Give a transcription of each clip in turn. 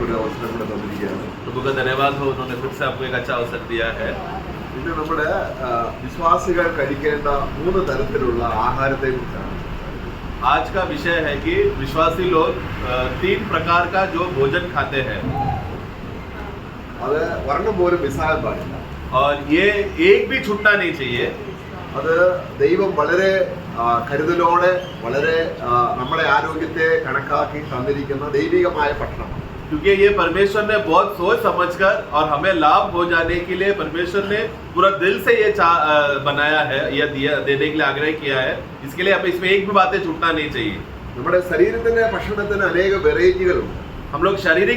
ഒരു അവസരം കൂടെ തന്നിരിക്കുകയാണ്. प्रभु का धन्यवाद हो, उन्होंने फिर से आपको एक अच्छा अवसर दिया है. ഇത് നമ്മുടെ വിശ്വാസികൾ കഴിക്കേണ്ട 3 തരത്തിലുള്ള ആഹാരത്തെ കുറിച്ചാണ്. आज का विषय है कि विश्वासी लोग 3 प्रकार का जो भोजन खाते हैं. അത് വർണ്ണം പോലും മിസ്സാകാൻ പാടില്ല. और ये एक भी छूटना नहीं चाहिए. അത് ദൈവം വളരെ കരുതലോടെ വളരെ നമ്മുടെ ആരോഗ്യത്തെ കണക്കാക്കി തന്നിരിക്കുന്ന ദൈവികമായ ഭക്ഷണമാണ്. क्योंकि ये परमेश्वर ने बहुत सोच समझकर और हमें लाभ हो जाने के लिए परमेश्वर ने पूरा दिल से ये बनाया है, ये दिया देने के लिए आग्रह किया है. इसके लिए हमें इसमें एक भी बातें छूटना नहीं चाहिए. നമ്മുടെ ശരീരത്തിന്റെ ഭക്ഷണത്തിന് അനേക വെറൈറ്റികളുണ്ട്. हम लोग शरीर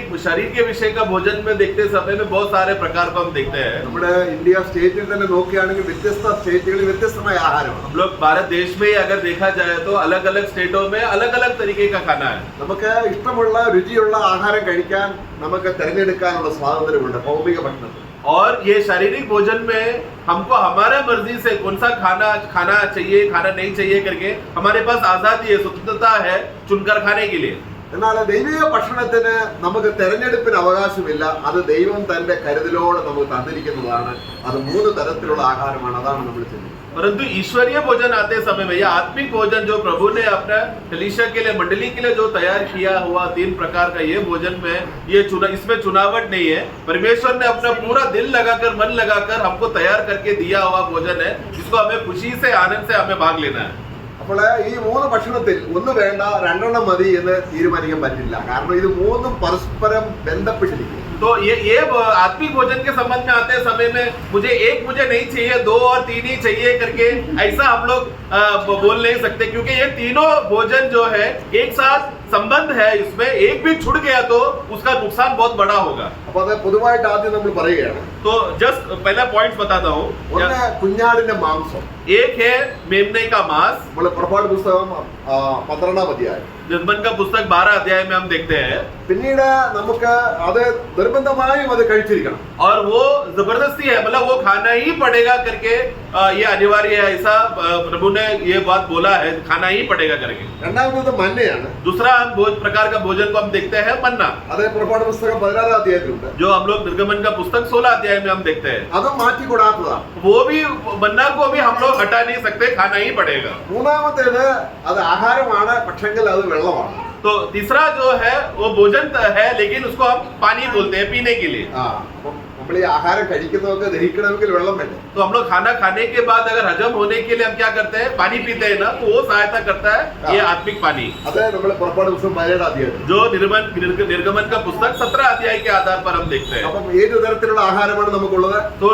के विषय का भोजन में देखते समय में बहुत सारे प्रकार को हम देखते हैं. നമ്മുടെ ഇന്ത്യ സ്റ്റേറ്റിൽ തന്നെ നോക്കുകയാണെങ്കിൽ വ്യത്യസ്ത സ്റ്റേറ്റുകളിൽ വ്യത്യസ്തമായ ആഹാരമാണ്. हम लोग भारत देश में ही अगर देखा जाए तो अलग अलग स्टेटों में अलग अलग तरीके का खाना है. നമുക്ക് ഇഷ്ടമുള്ള രുചിയുള്ള ആഹാരം കഴിക്കാൻ നമുക്ക് തിരഞ്ഞെടുക്കാനുള്ള സ്വാതന്ത്ര്യമുണ്ട് ഭൗമിക ഭക്ഷണത്തിൽ. और ये शारीरिक भोजन में हमको हमारे मर्जी से कौन सा खाना चाहिए, खाना नहीं चाहिए करके हमारे पास आजादी है, स्वतंत्रता है चुनकर खाने के लिए. എന്നാൽ ദൈവിക ഭക്ഷണത്തിന് നമുക്ക് തെരഞ്ഞെടുപ്പിന് അവകാശമില്ല. അത് ദൈവം തന്റെ കരുതലോടെ നമുക്ക് തന്നിരിക്കുന്നതാണ്. അത് 3 തരത്തിലുള്ള ആഹാരമാണ്. അതാണ് നമ്മൾ ചെയ്യുന്നത്. परंतु ईश्वरीय भोजन आते समय में या आत्मिक भोजन जो प्रभु ने अपने कलीसिया के लिए, मंडली के लिए जो तैयार किया हुआ 3 प्रकार का ये भोजन में इसमें चुनावट नहीं है. परमेश्वर ने अपना पूरा दिल लगाकर, मन लगाकर हमको तैयार करके दिया हुआ भोजन है, जिसको हमें खुशी से, आनंद से हमें भाग लेना है. അപ്പോൾ ഈ 3 ഭക്ഷണത്തിൽ ഒന്ന് വേണ്ട 2 മതി എന്ന് തീരുമാനിക്കാൻ പറ്റില്ല. കാരണം ഇത് 3 പരസ്പരം ബന്ധപ്പെട്ടിരിക്കുന്നു. तो ये आत्मिक भोजन के संबंध में आते समय में मुझे नहीं चाहिए, 2 और 3 ही चाहिए करके ऐसा हम लोग बोल नहीं सकते. क्योंकि ये तीनों भोजन जो है एक साथ संबंध है, इसमें एक भी छूट गया तो उसका नुकसान बहुत बड़ा होगा. അപ്പോൾ അത് പൊതുവായിട്ട് ആദ്യം നമ്മൾ പറയുകയാണ്. तो जस्ट पहला पॉइंट बताता हूँ. ഒന്ന് കുഞ്ഞാടിന്റെ മാംസം. एक है मेमने का मांस. നമ്മൾ പുറപ്പാട് പുസ്തകം 12-ാം അധ്യായം, निर्गमन का पुस्तक 12 अध्याय में हम देखते हैं. പിന്നീട് നമുക്ക് അത് നിർബന്ധമായും അത് കഴിച്ചിരിക്കണം. और वो जबरदस्ती है, मतलब वो खाना ही पड़ेगा करके ये अनिवार्य है, ऐसा प्रभु ने ये बात बोला है, खाना ही पड़ेगा करके. രണ്ടാമത് മന്നയാണ്. दूसरा हम प्रकार का भोजन को हम देखते हैं मन्ना, അത് പുറപ്പാട് പുസ്തകം 16-ാം അധ്യായത്തിലുണ്ട്. जो हम लोग निर्गमन का पुस्तक 16 अध्याय में हम देखते हैं. അതും മാറ്റിക്കൂടാത്തതാണ്. वो भी मन्ना को भी हम लोग हटा नहीं सकते, खाना ही पड़ेगा. മൂന്നാമത്തേത് അത് ആഹാരമാണ്, പക്ഷെങ്കിൽ അത് വെള്ളമാണ്. तो तीसरा जो है वो भोजन है, लेकिन उसको हम पानी बोलते हैं पीने के लिए. നമ്മൾ ഈ ആഹാരം കഴിക്കുന്നതൊക്കെ ദഹിക്കണമെങ്കിൽ വെള്ളം വേണ്ടേ? तो हम लोग खाना खाने के बाद अगर हजम होने के लिए हम क्या करते हैं, पानी पीते हैं ना, तो वो सहायता करता है ये आत्मिक पानी. അത് നമ്മൾ പുറപ്പാട് പുസ്തകം 17-ാം അധ്യായം, जो निर्गमन का पुस्तक 17 अध्याय के आधार पर हम देखते हैं. അപ്പം ഏത് തരത്തിലുള്ള ആഹാരമാണ് നമുക്കുള്ളത്? तो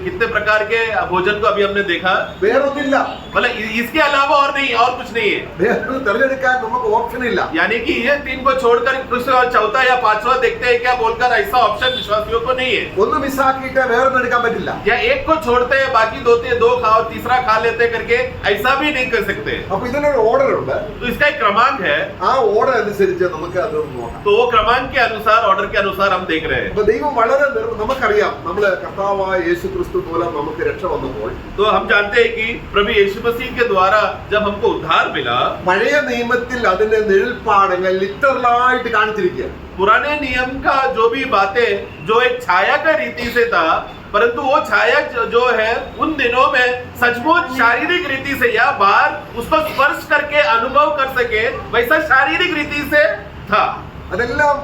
कितने प्रकार के भोजन को अभी हमने देखा. വേറൊന്നില്ല. मतलब इसके अलावा और नहीं, और कुछ नहीं है. വേറൊരു തിരഞ്ഞെടുക്കാൻ നമുക്ക് ഓപ്ഷൻ ഇല്ല. यानी कि ये 3 को छोड़कर कुछ और चौथा या 5वां देखते हैं क्या बोलकर ऐसा ऑप्शन विश्वासियों को नहीं है. ഒന്ന് മിസ്സാക്കിയിട്ട് വേറൊന്നും എടുക്കാൻ പറ്റില്ല. या एक को छोड़ते हैं बाकी 2 खाओ, तीसरा खा लेते करके ऐसा भी नहीं कर सकते. അപ്പൊ ഇതിനൊരു ഓർഡർ ഉണ്ട്. तो इसका एक क्रमांक है. ആ ഓർഡർ അനുസരിച്ച് നമുക്ക് അത് നോക്കാം. तो वो क्रमांक के अनुसार, ऑर्डर के अनुसार हम देख रहे हैं. അപ്പൊ ദൈവം വളരെ നമുക്കറിയാം, നമ്മള് കർത്താവായ യേശു ക്രിസ്തു മൂലം നമുക്ക് രക്ഷ വന്നപ്പോൾ, तो हम जानते हैं कि प्रभु यीशु मसीह के द्वारा जब हमको उद्धार मिला, പഴയ നിയമത്തിൽ അതിന്റെ നിഴൽപ്പാടങ്ങൾ ലിറ്ററലായിട്ട് കാണിച്ചിരിക്കുകയാണ്. पुराने नियम का जो भी बातें जो एक छाया का रीति से था, परंतु वो छाया जो है उन दिनों में सचमुच शारीरिक रीति से या बाहर उसको स्पर्श करके अनुभव कर सके वैसा शारीरिक रीति से था. അതെല്ലാം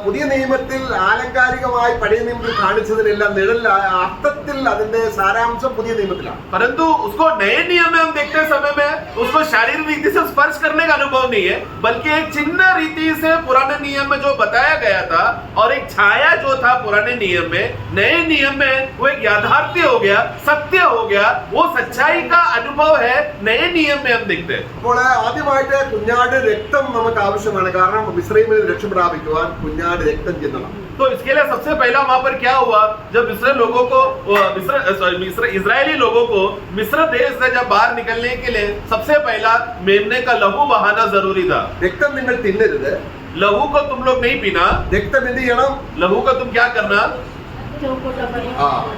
പുതിയ നിയമത്തിൽ ആലങ്കാരികമായി പഴയ നിയമത്തിൽ കാണിച്ചതിനെല്ലാം നിഴൽ അർത്ഥത്തിൽ അതിന്റെ സാരാംശം പുതിയ നിയമത്തിലാണ്. परंतु उसको नए नियम में हम देखते समय में उसको शारीरिक रीति से स्पर्श करने का अनुभव नहीं है, बल्कि एक चिन्ह रीति से पुराने नियम में जो बताया गया था और एक छाया जो था पुराने नियम में, नए नियम में वो एक याथार्थ्य हो गया, सत्य हो गया. वो सच्चाई का अनुभव है नए नियम में हम देखते हैं. അപ്പോൾ ആദ്യമായിട്ട് കുഞ്ഞാട് രക്തം നമുക്ക് ആവശ്യമാണ്. കാരണം മിസ്രൈമിൽ രക്ഷ പ്രാപിക്കുവാൻ കുഞ്ഞാട് രക്തം ചിന്തണം. तो इसके लिए सबसे पहला वहां पर क्या हुआ, जब इस्राइली लोगों को मिस्र देश से जब बाहर निकलने के लिए सबसे पहला मेमने का लहू बहाना जरूरी था. രക്തം നിങ്ങൾ തിന്നരുത്. लहू को तुम लोग नहीं पीना. രക്തം എന്ത് ചെയ്യണം? लहू को तुम क्या करना,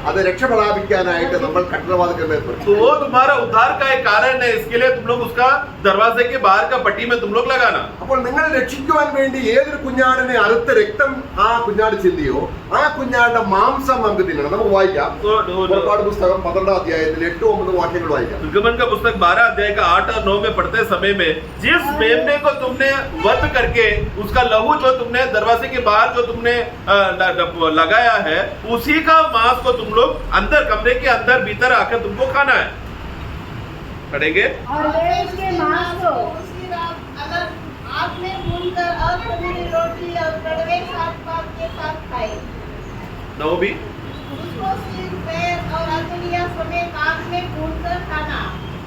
അത് രക്ഷ പ്രാപിക്കാനായിട്ട് നമ്മൾ കഠിനവാദം ഏർപ്പെടും. तो वो तुम्हारा उद्धार का एक कारण है, इसके लिए तुम लोग उसका दरवाजे के बाहर का पट्टी में तुम लोग लगाना. അപ്പോൾ നിങ്ങൾ രക്ഷിക്കുവാൻ വേണ്ടി ഏതൊരു കുഞ്ഞാടിനെ അറുത്ത രക്തം ആ കുഞ്ഞാട് ചിന്തിയോ ആ കുഞ്ഞാടിന്റെ മാംസം നമുക്ക് തിന്നണം. നമുക്ക് വായിക്കാം. പുറപ്പാട് പുസ്തകം 12 അധ്യായത്തിൽ 8-9 വാക്യങ്ങൾ വായിക്കാം. निर्गमन का पुस्तक 12 अध्याय का 8 और 9 में पढ़ते समय में जिस मेमने को तुमने वध करके उसका लहू जो तुमने दरवाजे के बाहर जो तुमने लगाया है उसी का मांस को तुम लोग अंदर कमरे के अंदर भीतर आकर तुमको खाना है. पढ़ेंगे. और वे उसके मांस को उसी रात अलग आग में भूनकर अखमीरी रोटी और कड़वे साग-पात के साथ खाए. 9 भी. उसको सिर, पैर और अंगुलियां समेत आग में भूनकर खाना.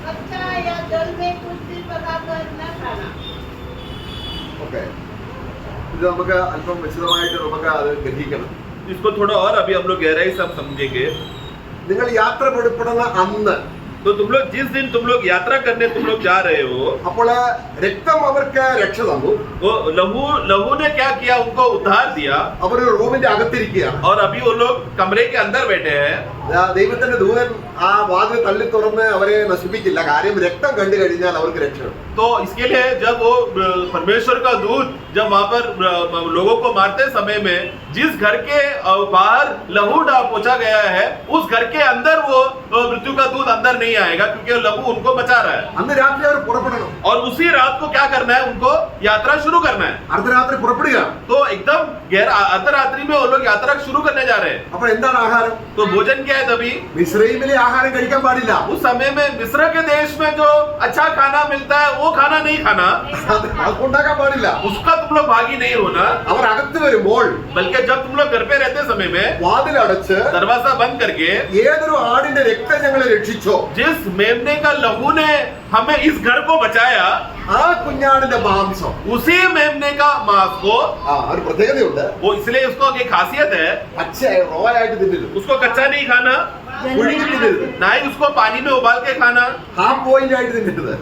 कच्चा या जल में कुछ भी पकाकर न खाना. ഓക്കെ, ഇത് നമുക്ക് അല്പം വിശദമായിട്ട് നമുക്ക് അത് ഗ്രഹിക്കണം. इसको थोड़ा और अभी हम लोग गहराई से हम समझेंगे. നിങ്ങൾ യാത്ര പുറപ്പെടുന്ന അന്ന് तो तुम लोग जिस दिन तुम लोग यात्रा करने तुम लोग जा रहे हो അപ്പോൾ രക്തം അവർക്ക് രക്ഷ തന്നു. वो लहू ने क्या किया, उनको उद्धार दिया. അവർ ഒരു റൂമിന്റെ അകത്തിരിക്കുകയാണ്. और अभी वो लोग कमरे के अंदर बैठे हैं. ദൈവത്തിന്റെ ദൂതൻ ആ വാതിൽ തള്ളി തുറന്ന് അവരെ നശിപ്പിക്കില്ല. കാര്യം രക്തം കണ്ടു കഴിഞ്ഞാൽ അവർക്ക് രക്ഷയുണ്ട്. तो इसके लिए जब वो परमेश्वर का दूत जब वहां पर लोगों को मारते समय में जिस घर के बाहर लहू पहुंचा गया है उस घर के अंदर वो मृत्यु का दूत अंदर नहीं आएगा, क्योंकि लहू उनको बचा रहा है. അന്ന് രാത്രി അവർ പുറപ്പെടണം. और उसी रात को क्या करना है, उनको यात्रा शुरू करना है. അർദ്ധരാത്രി പുറപ്പെടുക. तो एकदम अर्धरात्रि में वो लोग यात्रा शुरू करने जा रहे हैं. അപ്പോൾ എന്താണ് ആഹാരം? तो भोजन क्या है तभी? മിസ്രയീമിലെ ആഹാരം കഴിക്കാൻ പാടില്ല. उस समय में मिस्र के देश में जो अच्छा खाना मिलता है वो खाना नहीं खाना, അത് ഉണ്ടാക്കാൻ പാടില്ല. उसका तुम लोग भागी नहीं होना. അവർ അകത്ത് വരുമ്പോൾ बल्कि जब तुम लोग घर पे रहते समय में വാതിലടച്ച് दरवाजा बंद करके ഏതൊരു ആടിന്റെ രക്തം ഞങ്ങളെ രക്ഷിച്ചോ जिस मेमने का लहू ने हमें इस घर को बचाया ആ കുഞ്ഞാടിന്റെ മാംസം उसी मेमने का मांस को, ഒരു പ്രത്യേകതയുണ്ട്. वो इसलिए उसको एक खासियत है, പച്ചയായി റോയായിട്ട് തിന്നരുത്. उसको कच्चा नहीं खाना, പുഴുങ്ങി തിന്നരുത്. ना ही उसको पानी में उबाल के खाना, ഹാഫ് ബോയിൽഡ് ആയിട്ട് തിന്നരുത്.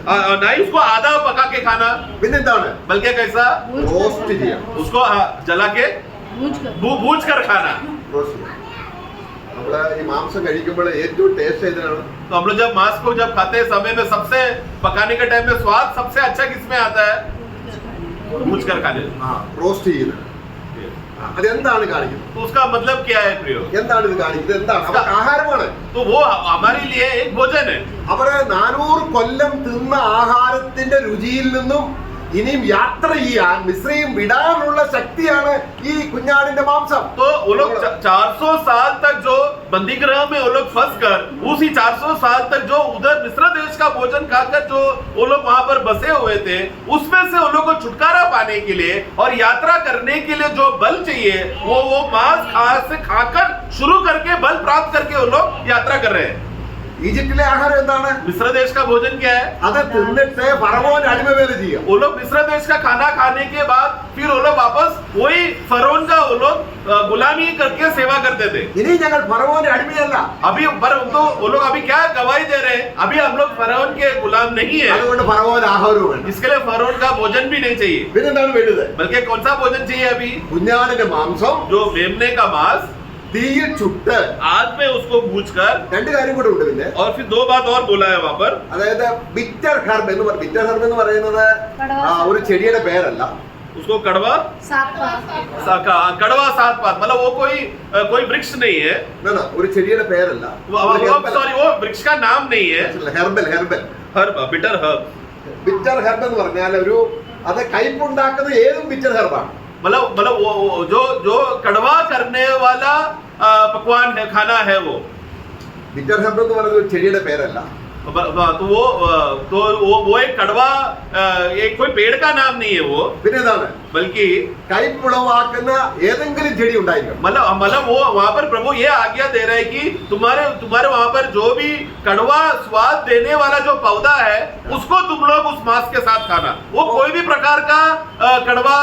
ना ही उसको आधा पका के खाना, പിന്നെന്താണ്? बल्कि कैसा റോസ്റ്റ് ചെയ്യാം. उसको जला के भूज कर खाना. റോസ്റ്റ് ചെയ്യാം. നമ്മള് ഈ മാംസം കഴിക്കുമ്പോൾ ഏറ്റവും ടേസ്റ്റ് ഏതിനാണ്? तो हम लोग जब मांस को जब खाते हैं समय में सबसे पकाने के टाइम में स्वाद सबसे अच्छा किसमें आता है? भूज कर खाने. റോസ്റ്റ് ചെയ്യുന്നത്. അതെന്താണ് കാണിക്കുന്നത്? तो उसका मतलब क्या है प्रियो? എന്താണ് ഇത് കാണിക്കുന്നത്? എന്താണ്? അവർക്ക് ആഹാരമാണ്. तो वो हमारे लिए एक भोजन है. അവര് 400 കൊല്ലം തിന്ന ആഹാരത്തിന്റെ രുചിയിൽ നിന്നും ഇനിയും യാത്ര ചെയ്യാൻ മിസ്രയീം വിടാനുള്ള ശക്തിയാണ് ഈ കുഞ്ഞാടിന്റെ മാംസം. तो वो लोग 400 साल तक जो बंदीगृह में वो लोग फंस कर उसी 400 साल तक जो उधर मिस्र देश का भोजन खाकर जो वो लोग वहां पर बसे हुए थे, उसमें से वो लोग को छुटकारा पाने के लिए और यात्रा करने के लिए जो बल चाहिए वो मांस खाकर शुरू करके बल प्राप्त करके वो लोग यात्रा कर रहे हैं. ഈജിപ്തിലെ ആഹാരം എന്താണ്? मिस्र देश का भोजन क्या है? അത് തിന്നിട്ട് ഫറവോൻ അടിമവേല ചെയ്യാം. वो लोग मिस्र देश का खाना खाने के बाद फिर वो लोग वापस वही फरोन का वो लोग गुलामी करके सेवा करते थे. ഇനി ഞങ്ങൾ ഫറവോന്റെ അടിമയല്ല. अभी पर तो वो लोग अभी क्या गवाही दे रहे हैं, अभी हम लोग फरोन के गुलाम नहीं है. അതുകൊണ്ട് ഫറവോൻ ആഹാരവും വേണം. इसके लिए फरोन का भोजन भी नहीं चाहिए, പിന്നെന്താണ് വേണ്ടത്? बल्कि कौन सा भोजन चाहिए अभी? കുഞ്ഞാടിന്റെ മാംസം जो मेमने का मांस തീയിൽ ചുട്ട് आग में उसको भूज कर. രണ്ട് കാര്യം കൂടെ ഉണ്ട്. പിന്നെ और फिर 2 बात और बोला है वहां पर. അതായത് ബിറ്റർ ഹെർബ് എന്ന് ബിറ്റർ ഹെർബ് എന്ന് പറയുന്നത് ഒരു ചെടിയുടെ പേരല്ല. उसको कड़वा सात पात मतलब वो कोई वृक्ष नहीं है. ഒരു ചെടിയുടെ പേരല്ല. सॉरी वो वृक्ष का नाम नहीं है. Herbal herb, bitter herb. Bitter herb എന്ന് പറഞ്ഞാൽ ഒരു അത് കയ്പുണ്ടാക്കുന്ന ഏതും ബിറ്റർ ഹെർബാണ്. मतलब वो जो कड़वा करने वाला पकवान है, खाना है वो. ബിറ്റർ ഹെർബ് എന്ന് പറയുന്നത് ഒരു ചെടിയുടെ പേരല്ല. तो वो एक कड़वा एक कोई पेड़ का नाम नहीं है वो, പിന്നെ എന്താണ്? बल्कि കയ്പുളവാക്കുന്ന ഏതെങ്കിലും ചെടി ഉണ്ടായിരിക്കും. मतलब वो वहाँ पर प्रभु ये आज्ञा दे रहा है कि तुम्हारे वहाँ पर जो भी कड़वा स्वाद देने वाला जो पौधा है उसको तुम लोग उस मांस के साथ खाना. वो कोई भी प्रकार का कड़वा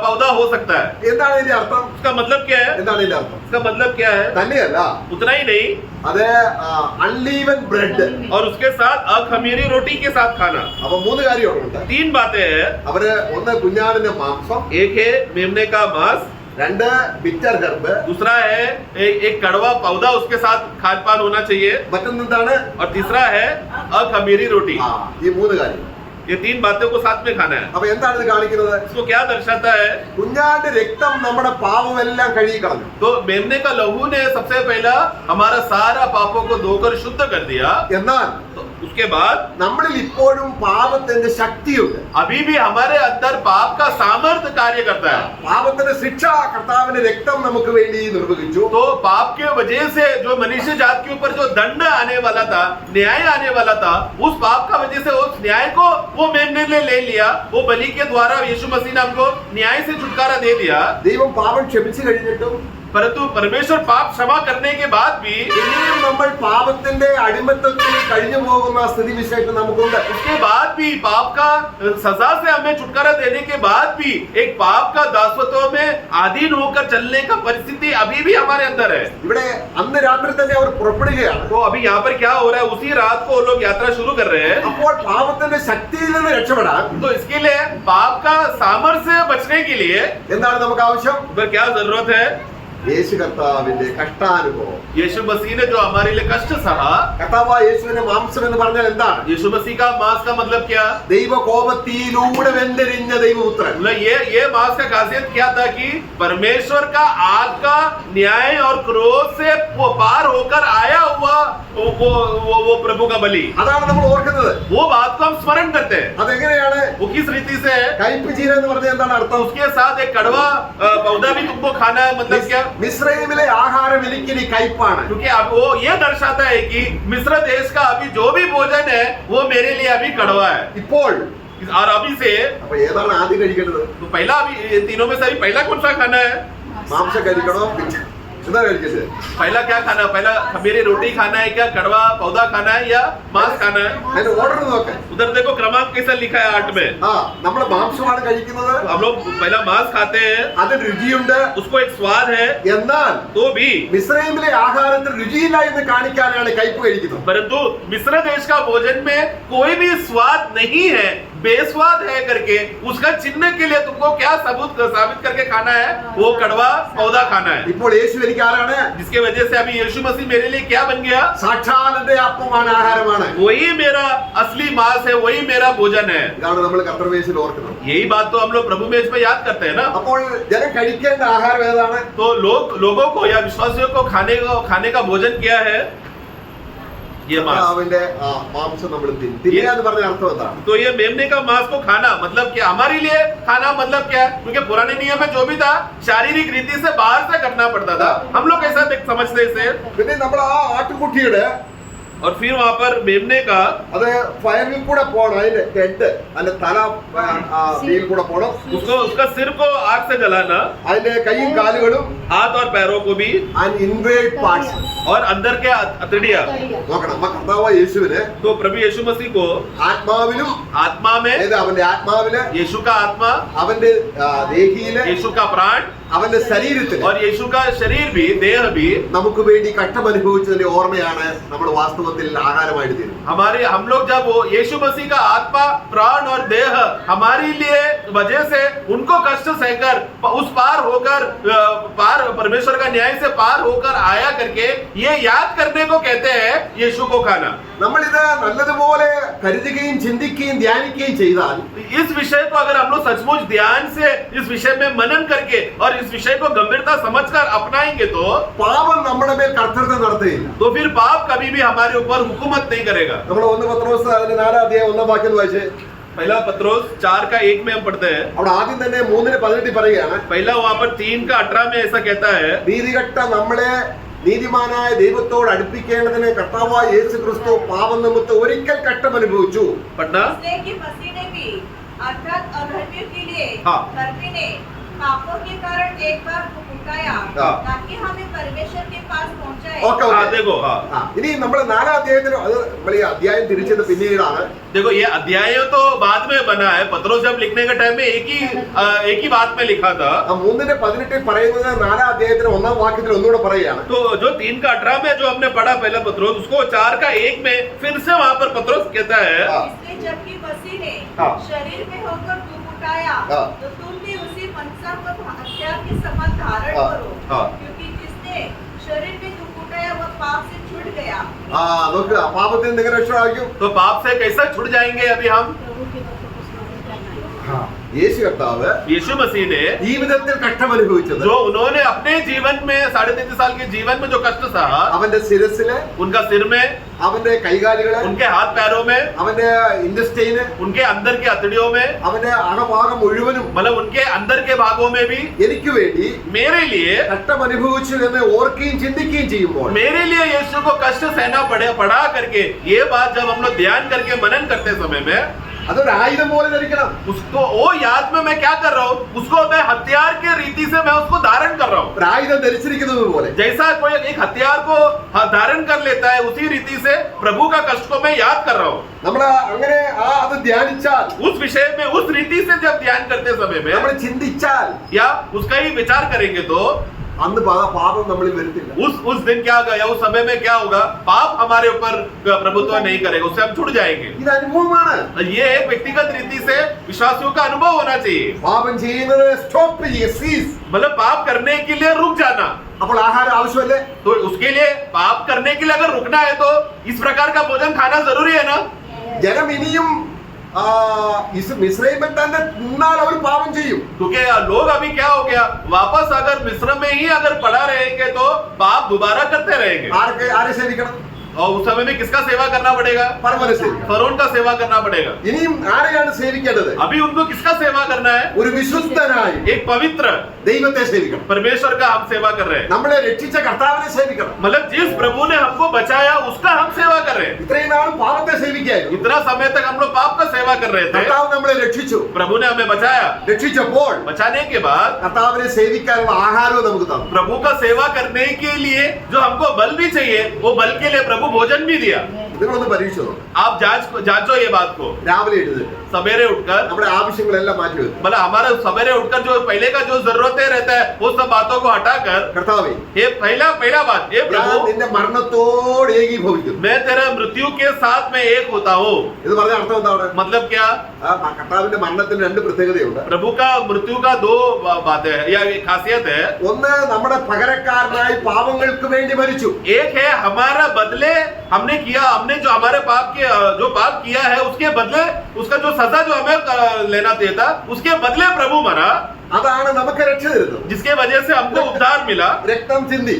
पौधा हो सकता है. എന്താണ് ഇതിന്റെ അർത്ഥം? उसका मतलब क्या है? എന്താണ് ഇതിന്റെ അർത്ഥം? उसका मतलब क्या है? തന്നെയല്ല, उतना ही नहीं, അത് അൺലീവൻ ബ്രെഡ്. और उसके साथ अखमीरी रोटी के साथ खाना. അപ്പൊ 3 കാര്യമുണ്ട്. 3 बातें हैं. അവര് ഒന്ന് കുഞ്ഞാടിന്റെ മാംസം, एक है मेमने का मांस, രണ്ട് ബിറ്റർ ഹെർബ്, दूसरा है एक कड़वा पौधा उसके साथ खान पान होना चाहिए, മറ്റൊന്നെന്താണ്? और तीसरा है अखमीरी रोटी। ആ, ഈ മൂന്ന് കാര്യം. ये तीन बातों को साथ में खाना है। അപ്പൊ എന്താണ് ഇത് കാണിക്കുന്നത്? इसको क्या दर्शाता है? കുഞ്ഞാന്റെ രക്തം നമ്മുടെ പാപമെല്ലാം കഴുകിക്കളഞ്ഞു. तो मेमने का लहू ने सबसे पहला हमारा सारा पापों को धोकर शुद्ध कर दिया। എന്നാൽ तो उसके बाद നമ്മളിൽ ഇപ്പോഴും പാപത്തിന്റെ ശക്തിയുണ്ട്. अभी भी हमारे अंदर पाप का सामर्थ्य कार्य करता है। പാപത്തിന്റെ ശിക്ഷ കർത്താവിന്റെ രക്തം നമുക്ക് വേണ്ടി നിർവഹിച്ചു. तो पाप के वजह से जो मनुष्य जात के ऊपर जो दंड आने वाला था, न्याय आने वाला था, उस पाप का वजह से उस न्याय को वो मेमने ने ले लिया। वो बलि के द्वारा यीशु मसीह ने हमको न्याय से छुटकारा दे दिया। ദൈവം പാപം ക്ഷമിച്ചു കഴിഞ്ഞിട്ടും परंतु परमेश्वर पाप क्षमा करने के बाद भी ഇനിയും നമ്മൾ പാപത്തിന്റെ അടിമത്തത്തിൽ കഴിഞ്ഞു പോകുന്ന സ്ഥിതിവിശേഷം നമുക്കുണ്ട്. उसके बाद भी पाप का सजा से हमें छुटकारा देने के बाद भी एक पाप का दासत्व में अधीन होकर चलने का परिस्थिति अभी भी हमारे अंदर है। ഇവിടെ അന്ന് രാത്രി തന്നെ അവർ പുറപ്പെടുകയാണ്. तो अभी यहाँ पर क्या हो रहा है, उसी रात को वो लोग यात्रा शुरू कर रहे हैं। അപ്പോൾ പാപത്തിന്റെ ശക്തിയിൽ നിന്ന് രക്ഷപ്പെടാൻ तो इसके लिए पाप का सामर्थ्य से बचने के लिए എന്താണ് നമുക്ക് ആവശ്യം? उधर क्या जरूरत है? യേശു കർത്താവിന്റെ കഷ്ടാനുഭവം. यीशु मसीह ने जो हमारे लिए कष्ट सहा। കർത്താവായ യേശുവിന്റെ മാംസം എന്ന് പറഞ്ഞാൽ എന്താണ്? यीशु मसीह का मांस का मतलब क्या? ദൈവ കോപത്തിലൂടെ വെന്തെരിഞ്ഞ ദൈവപുത്രൻ. मतलब ये मांस का खासियत क्या था कि परमेश्वर का आग का न्याय और क्रोध से पार होकर आया हुआ वो प्रभु का बलि। അതാണ് നമ്മൾ ഓർക്കുന്നത്. वो बात को हम स्मरण करते हैं। അതെങ്ങനെയാണ്? वो किस रीति से है? കയ്പ് ചീര എന്ന് പറഞ്ഞാൽ എന്താണ് അർത്ഥം? उसके साथ एक कड़वा पौधा भी तुमको खाना है, मतलब क्या? മിസ്രൈമിലെ ആഹാരം എനിക്കിനി കയ്പാണ്. क्योंकि अब वो ये दर्शाता है कि मिस्र देश का अभी जो भी भोजन है वो मेरे लिए अभी कड़वा है। ഇപ്പോൾ और अभी से അപ്പൊ ഏതാണ് ആദ്യം കഴിക്കേണ്ടത്? तो पहला अभी तीनों में से अभी पहला कौन सा खाना है? മാംസം കഴിക്കണോ? എന്താ കഴിക്കരുത്? पहला क्या खाना है? पहला मेरी रोटी खाना है क्या, कड़वा पौधा खाना है या मांस खाना है? അതിന്റെ ഓർഡർ നോക്ക്. उधर देखो क्रमांक कैसा लिखा है 8 में। ആ, നമ്മൾ മാംസമാണ് കഴിക്കുന്നത്. हम लोग पहला मांस खाते हैं, അതിന് രുചിയുണ്ട്. उसको एक स्वाद है, എന്നാൽ तो भी മിസ്രൈമിലെ ആഹാരത്തിൽ രുചിയില്ല എന്ന് കാണിക്കാനാണ് കയ്പ് കഴിക്കുന്നത്. परंतु मिस्र देश का भोजन में कोई भी स्वाद नहीं है, बेस्वाद है करके उसका चिन्ह के लिए तुमको क्या साबित करके खाना है? वो कड़वा पौधा खाना है। ഇപ്പോൾ യേശു എനിക്ക് ആരാണ്? जिसके वजह से अभी यीशु मसीह मेरे लिए क्या बन गया? സാക്ഷാൽ എന്റെ അപ്പമാണ്, ആഹാരമാണ്. वही मेरा असली मांस है, वही मेरा भोजन है। ഇതാണ് നമ്മൾ കർത്തൃമേശയിൽ ഓർക്കുന്നത്. यही बात तो हम लोग प्रभु मेज में याद करते हैं ना। അപ്പോൾ ജനം കഴിക്കേണ്ട ആഹാരം ഏതാണ്? तो लोगों को या विश्वासियों को खाने का भोजन क्या है? ये मांस। അവന്റെ മാംസം നമ്മൾ തിന്നുക എന്ന് പറഞ്ഞ അർത്ഥം എന്താണ്? तो ये मेमने का मांस को खाना मतलब क्या? हमारे लिए खाना मतलब क्या? क्योंकि पुराने नियम में जो भी था शारीरिक रीति से बाहर से करना पड़ता था। हम लोग कैसा समझते इसे? പിന്നെ നമ്മൾ ആ ആട്ടുകുട്ടിയുടെ और फिर वहां पर मेमने का അത് ഫയറിൽ കൂടെ പോകണം. അതിന്റെ ഹെഡ് അതിന്റെ തല തീയിൽ കൂടെ പോകണം. उसका सिर को आग से जलाना, അതിന്റെ കൈയും കാലുകളും हाथ और पैरों को भी, ആൻഡ് ഇൻവേഡ് പാർട്സ് और अंदर के अतड़िया। നോക്കണം. നമ്മ കർത്താവായ യേശുവിന് तो प्रभु यीशु मसीह को ആത്മാവിലും आत्मा में, അവന്റെ ആത്മാവില്, यीशु का आत्मा, അവന്റെ ദേഹിയില്, यीशु का प्राण അവന്റെ ശരീരത്തില് और यीशु का शरीर भी, देह भी നമുക്ക് വേണ്ടി കഷ്ടം അനുഭവിച്ചതിന്റെ ഓർമ്മയാണ് നമ്മൾ വാസ്തവത്തിൽ ആഹാരമായിട്ട് തീരുന്നത്. हमारे हम लोग जब वो यीशु मसीह का आत्मा, प्राण और देह हमारे लिए वजह से उनको कष्ट सहकर उस पार होकर परमेश्वर का न्याय से पार होकर आया करके ये याद करने को कहते हैं यीशु को खाना। നമ്മളിത് നല്ലതുപോലെ കരുതുകയും ചിന്തിക്കുകയും ധ്യാനിക്കുകയും ചെയ്താൽ इस विषय को अगर हम लोग सचमुच ध्यान से इस विषय में मनन करके और इस विषय को गंभीरता समझकर अपनाएंगे तो പാപം നമ്മുടെ മേൽ കർത്തൃത്വം നടത്തുകയില്ല. तो फिर पाप कभी भी हमारे ऊपर हुकूमत नहीं करेगा। നമ്മൾ 1 പത്രോസ് അതിന്റെ 4-ാം അധ്യായം 1-ാം വാക്യം വായിച്ചേ. पहला पत्रोस 4:1 में हम पढ़ते हैं। അവിടെ ആദ്യം തന്നെ 3:18 പറയുകയാണ്, पहला वहां पर 3:18 में ऐसा कहता है, നീതികെട്ട നമ്മളെ നീതിമാനായ ദൈവത്തോട് അടുപ്പിക്കേണ്ടതിന് കർത്താവായ യേശു ക്രിസ്തു പാപം നിമിത്തം ഒരിക്കൽ കഷ്ടം അനുഭവിച്ചു. पढ़ना। इसलिए कि मसीह ने भी अर्थात अधर्मियों के लिए हाँ। धर्मी ने पापों के कारण एक बार उठाया हाँ। ताकि हमें परमेश्वर के पास पहुंचाए। ഓക്കെ हाँ, ഓക്കെ. देखो, हाँ ഇനി നമ്മൾ 4-ാം അധ്യായത്തിൽ അത് നമ്മൾ ഈ അധ്യായം തിരിച്ചത് പിന്നീടാണ്. देखो, ये अध्याय तो बाद में बना है। पत्रोस जब लिखने के टाइम में एक ही बात में लिखा था। ആ 3:18 പറയുന്നത് 4-ാം അധ്യായത്തിന് 1-ാം വാക്യത്തിൽ ഒന്നുകൂടെ പറയുകയാണ്. तो जो 3:18 में जो हमने पढ़ा पहला पत्रोस, उसको 4:1 में फिर से वहां पर पत्रोस कहता है, हाँ। इसलिए जबकि मसीह ने हाँ। शरीर में होकर दुख उठाया हाँ। तो तुम भी उसी मनसा व हत्या के समान धारण हाँ, करो हाँ। क्योंकि जिसने शरीर में दुख उठाया वह पाप से छूट गया ആ നോക്കുക പാപത്തിൽ നിന്ന് എങ്ങനെ രക്ഷപ്പെടാം? तो पाप से कैसे छुट जाएंगे अभी हम? प्रभु के भक्त को स्मरण करना है। യേശു കർത്താവ് यीशु मसीह ने ജീവിതത്തിൽ കഷ്ടം അനുഭവിച്ചത് जो उन्होंने अपने जीवन में 33.5 साल के जीवन में जो कष्ट सहा, അവന്റെ ശിരസില്, उनका सिर में, അവന്റെ കൈകാലുകള്, उनके हाथ पैरों में, അവന്റെ ഇൻഡസ്റ്റൈന്, उनके अंदर के हथेलियों में, അവന്റെ അകഭാഗം മുഴുവനും मतलब उनके अंदर के भागों में भी എനിക്ക് വേണ്ടി मेरे लिए കഷ്ടം അനുഭവിച്ചു എന്ന് ഓർക്കുകയും ചിന്തിക്കുകയും ചെയ്യുമ്പോൾ मेरे लिए यीशु को कष्ट सहना पड़ा करके ये बात जब हम लोग ध्यान करके मनन करते समय में അതൊരു ആയുധം പോലെ ധരിക്കണം. उसको वो याद में मैं क्या कर रहा हूँ, उसको मैं हथियार के रीति से मैं उसको धारण कर रहा हूँ। ഒരു ആയുധം ധരിച്ചിരിക്കുന്നത് പോലെ जैसा कोई एक हथियार को धारण कर लेता है, उसी रीति से प्रभु का कष्ट को मैं याद कर रहा हूँ। നമ്മൾ അങ്ങനെ അത് ധ്യാനിച്ചാൽ, उस विषय में उस रीति से जब ध्यान करते समय നമ്മൾ में ചിന്തിച്ചാൽ या उसका ही विचार करेंगे तो അന്ന് പാപം നമ്മളിൽ വരുത്തില്ല. उस दिन क्या होगा या उस समय में क्या होगा, पाप हमारे ऊपर प्रभुत्व नहीं करेगा, उससे हम छूट जाएंगे। ഇത് അനുഭവമാണ്. ये एक व्यक्तिगत रीति से विश्वासियों का अनुभव होना चाहिए। പാപം ചെയ്യുന്നത് സ്റ്റോപ്പ് ചെയ്യുക, സീസ്. मतलब पाप करने के लिए रुक जाना। അപ്പോൾ ആഹാരം ആവശ്യമല്ലേ? तो उसके लिए पाप करने के लिए अगर रुकना है तो इस प्रकार का भोजन खाना जरूरी है ना। ജനം ഇനിയും മിസ്രൈമിൽ തന്നെ നിന്നാൽ അവർ പാപം ചെയ്യും. क्योंकि लोग अभी क्या हो गया, वापस अगर मिस्र में ही अगर पड़ा रहेंगे तो पाप दोबारा करते रहेंगे। ആരെ സേവിക്കണം? और उस समय में किसका सेवा करना पड़ेगा? ഫറവോനെ സേവിക്കണം. फरोन का सेवा करना पड़ेगा। ഇനിയും ആരെയാണ് സേവിക്കേണ്ടത്? अभी उनको किसका सेवा करना है? ഒരു വിശുദ്ധനായി एक पवित्र ദൈവത്തെ സേവിക്കണം. परमेश्वर का हम सेवा कर रहे हैं। നമ്മളെ രക്ഷിച്ച കർത്താവിനെ സേവിക്കണം. मतलब जिस प्रभु ने हमको बचाया उसका हम सेवा कर रहे हैं। ഇത്രയും നാളും പാപത്തെ സേവിക്കായിരുന്നു. इतना समय तक हम लोग पाप का सेवा कर रहे थे, കർത്താവ് നമ്മളെ രക്ഷിച്ചു. प्रभु ने हमें बचाया। രക്ഷിച്ചപ്പോൾ बचाने के बाद കർത്താവിനെ സേവിക്കാനുള്ള ആഹാരവും നമുക്ക് തന്നു. प्रभु का सेवा करने के लिए जो हमको बल भी चाहिए, वो बल के लिए प्रभु भोजन भी दिया। നിങ്ങളൊന്ന് പരീക്ഷിച്ചു നോക്ക്. आप जांचो ये बात को। രാവിലെ എഴുന്നേറ്റ് सवेरे उठकर, നമ്മുടെ ആവശ്യങ്ങളെല്ലാം മാറ്റി വെക്കും. मतलब हमारा सवेरे उठकर जो पहले का जो जरूरतें रहता है वो सब बातों को हटाकर, കർത്താവേ, ये पहला बात, ये ഞാൻ प्रभु നിന്റെ മരണത്തോട് ഏകീഭവിക്കുന്നു. मैं तेरा मृत्यु के साथ में एक होता हूँ। ഇത് പറഞ്ഞ അർത്ഥം എന്താണ്? मतलब क्या? കർത്താവിന്റെ മരണത്തിന് രണ്ട് പ്രത്യേകതയുണ്ട്. प्रभु का मृत्यु का दो बातें है या खासियत है। ഒന്ന്, നമ്മുടെ പകരക്കാരനായി പാപങ്ങൾക്ക് വേണ്ടി മരിച്ചു. एक है हमारा बदले हमने जो हमारे पाप किया है उसके बदले, उसका जो सजा जो हमें लेना चाहिए था, उसके बदले प्रभु मरा, അതാണ് നമുക്ക് രക്ഷ തരുന്നത്. जिसके वजह से हमको उद्धार मिला, രക്തം ചിന്തി.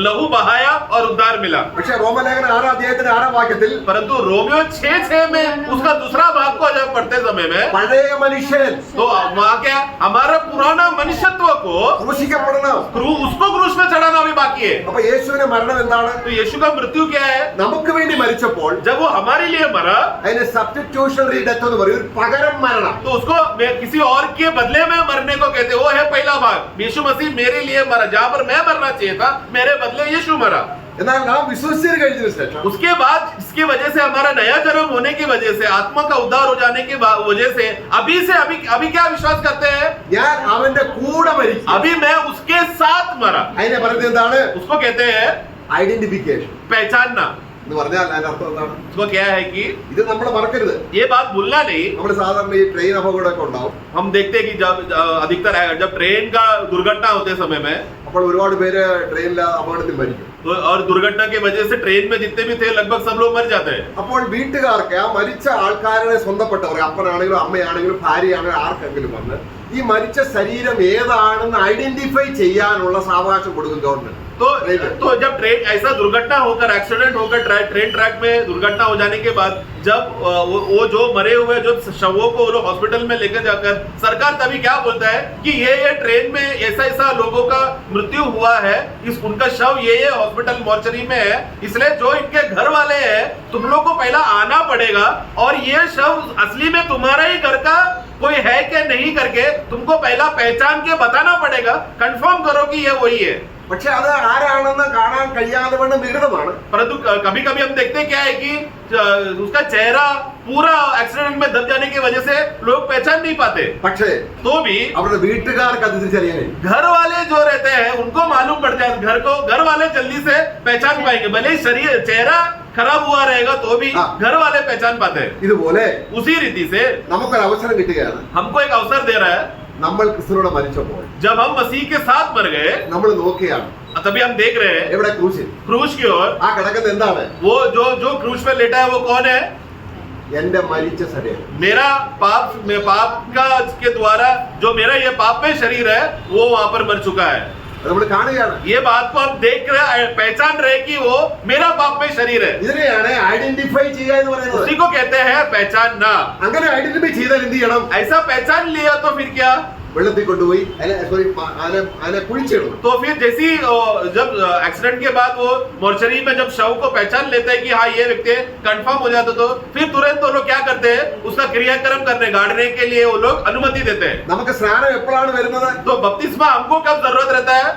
लहू बहाया और उद्धार मिला। പക്ഷെ റോമലേഖന 6 അധ്യായത്തിന്റെ 6 വാക്യത്തിൽ परंतु रोमियो 6:6 में उसका दूसरा भाग को जब पढ़ते समय में, പഴയ മനുഷ്യൻ तो वहाँ क्या, हमारा पुराना मनुष्यत्व को ക്രൂശിക്കപ്പെടണം. उसको क्रूस में चढ़ाना भी बाकी है। അപ്പൊ യേശുവിന്റെ മരണം എന്താണ്? तो यीशु का मृत्यु क्या है? നമുക്ക് വേണ്ടി മരിച്ചപ്പോൾ जब वो हमारे लिए मरा അതിന് സബ്സ്റ്റിറ്റ്യൂഷണറി ഡെത്ത് എന്ന് പറയും, ഒരു പകരം മരണം. तो उसको किसी और के बदले में मरने को कहते, वो है पहला भाग। यीशु मसीह मेरे लिए मरा, जहाँ पर मैं मरना चाहिए था मेरे बदले यीशु मरा। എന്നാൽ നാം വിശ്വസിച്ചു കഴിഞ്ഞതിന് ശേഷം उसके बाद इसकी वजह से हमारा नया जन्म होने की वजह से, आत्मा का उद्धार हो जाने की वजह से अभी क्या विश्वास करते हैं? ഞാൻ അവന്റെ കൂടെ മരിച്ചു. अभी मैं उसके साथ मरा। അതിനെ പറയുന്നത് എന്താണ്? उसको कहते हैं ഐഡന്റിഫിക്കേഷൻ पहचानना। എന്ന് പറഞ്ഞാൽ അതിന്റെ അർത്ഥം എന്താണ്? उसको क्या है कि ഇത് നമ്മൾ മറക്കരുത്. ये बात भूलना नहीं। നമ്മൾ സാധാരണ ഈ ട്രെയിൻ അപകടമൊക്കെ ഉണ്ടാവും. हम देखते हैं कि अधिकतर जब ट्रेन का दुर्घटना होते समय में, അപ്പോൾ ഒരുപാട് പേര് ട്രെയിനിൽ അപകടത്തിൽ മരിക്കും. और दुर्घटना की वजह से ट्रेन में जितने भी थे लगभग सब लोग मर जाते हैं। അപ്പോൾ വീട്ടുകാർക്ക് ആ മരിച്ച ആൾക്കാരുടെ സ്വന്തപ്പെട്ടവർ, അപ്പനാണെങ്കിലും അമ്മയാണെങ്കിലും ഭാര്യയാണെങ്കിലും ആർക്കെങ്കിലും വന്ന് ഈ മരിച്ച ശരീരം ഏതാണെന്ന് ഐഡന്റിഫൈ ചെയ്യാനുള്ള സാവകാശം കൊടുക്കും ഗവൺമെന്റ്. तो जब ट्रेन ऐसा दुर्घटना होकर, एक्सीडेंट होकर ट्रेन ट्रैक में दुर्घटना हो जाने के बाद, जब वो जो मरे हुए जो शवों को वो लोग हॉस्पिटल में लेकर जाकर, सरकार तभी क्या बोलता है कि ये ट्रेन में ऐसा लोगों का मृत्यु हुआ है, उनका शव ये हॉस्पिटल मॉर्चरी में है, इसलिए जो इनके घर वाले हैं तुम लोग को पहला आना पड़ेगा और ये शव असली में तुम्हारा ही घर का कोई है क्या नहीं करके तुमको पहला पहचान के बताना पड़ेगा, कंफर्म करो कि ये वही है। പക്ഷെ അത് ആരാണെന്ന് കാണാൻ കഴിയാതെ വണ്ണം വികൃതമാണ്. परंतु कभी कभी हम देखते क्या है कि उसका चेहरा पूरा एक्सीडेंट में दब जाने की वजह से लोग पहचान नहीं पाते। പക്ഷേ तो भी അവരുടെ വീട്ടുകാർക്ക് അത് തിരിച്ചറിയാൻ കഴിയും. घर वाले जो रहते हैं उनको मालूम पड़ जाए, घर वाले जल्दी से पहचान पाएंगे, भले ही शरीर चेहरा खराब हुआ रहेगा तो भी हाँ। घर वाले पहचान पाते हैं। ഇതുപോലെ उसी रीति से നമുക്കൊരു അവസരം കിട്ടുകയാണ്. हमको एक अवसर दे रहा है നമ്മൾ ക്രിസ്തുവിനോട് മരിച്ചപ്പോൾ जब हम मसीह के साथ मर गए നമ്മൾ നോക്കുകയാണ് तभी हम देख रहे हैं എവിടെ ക്രൂശിൽ क्रूस की ओर ആ കിടക്കുന്നത് എന്താണ്? वो जो क्रूस पे लेटा है वो कौन है? എന്റെ മരിച്ച ശരീരം. मेरा पाप का के द्वारा जो मेरा ये पाप में शरीर है वो वहां पर मर चुका है. നമ്മൾ കാണുകയാണ്. ये बात को हम देख रहे पहचान रहे कि वो मेरा पाप में शरीर है. ഇതിനെയാണ് ഐഡന്റിഫൈ ചെയ്യുക എന്ന് പറയുന്നത്. उसी को कहते हैं पहचानना. അങ്ങനെ ഐഡന്റിഫൈ ചെയ്താൽ എന്ത് ചെയ്യണം? ऐसा पहचान लिया तो फिर क्या? വെള്ളത്തിൽ കൊണ്ടുപോയി അതിനെ കുഴിച്ചിടും. तो फिर जैसी जब एक्सीडेंट के बाद वो मोर्चरी में जब शव को पहचान लेते हैं कि हाँ ये व्यक्ति कंफर्म हो जाता, तो फिर तुरंत वो लोग क्या करते हैं? उसका क्रियाक्रम करने गाड़ने के लिए वो लोग अनुमति देते हैं. നമുക്ക് സ്നാനം എപ്പോഴാണ് വരുന്നത്? तो बपतिस्मा हमको कब जरूरत रहता है?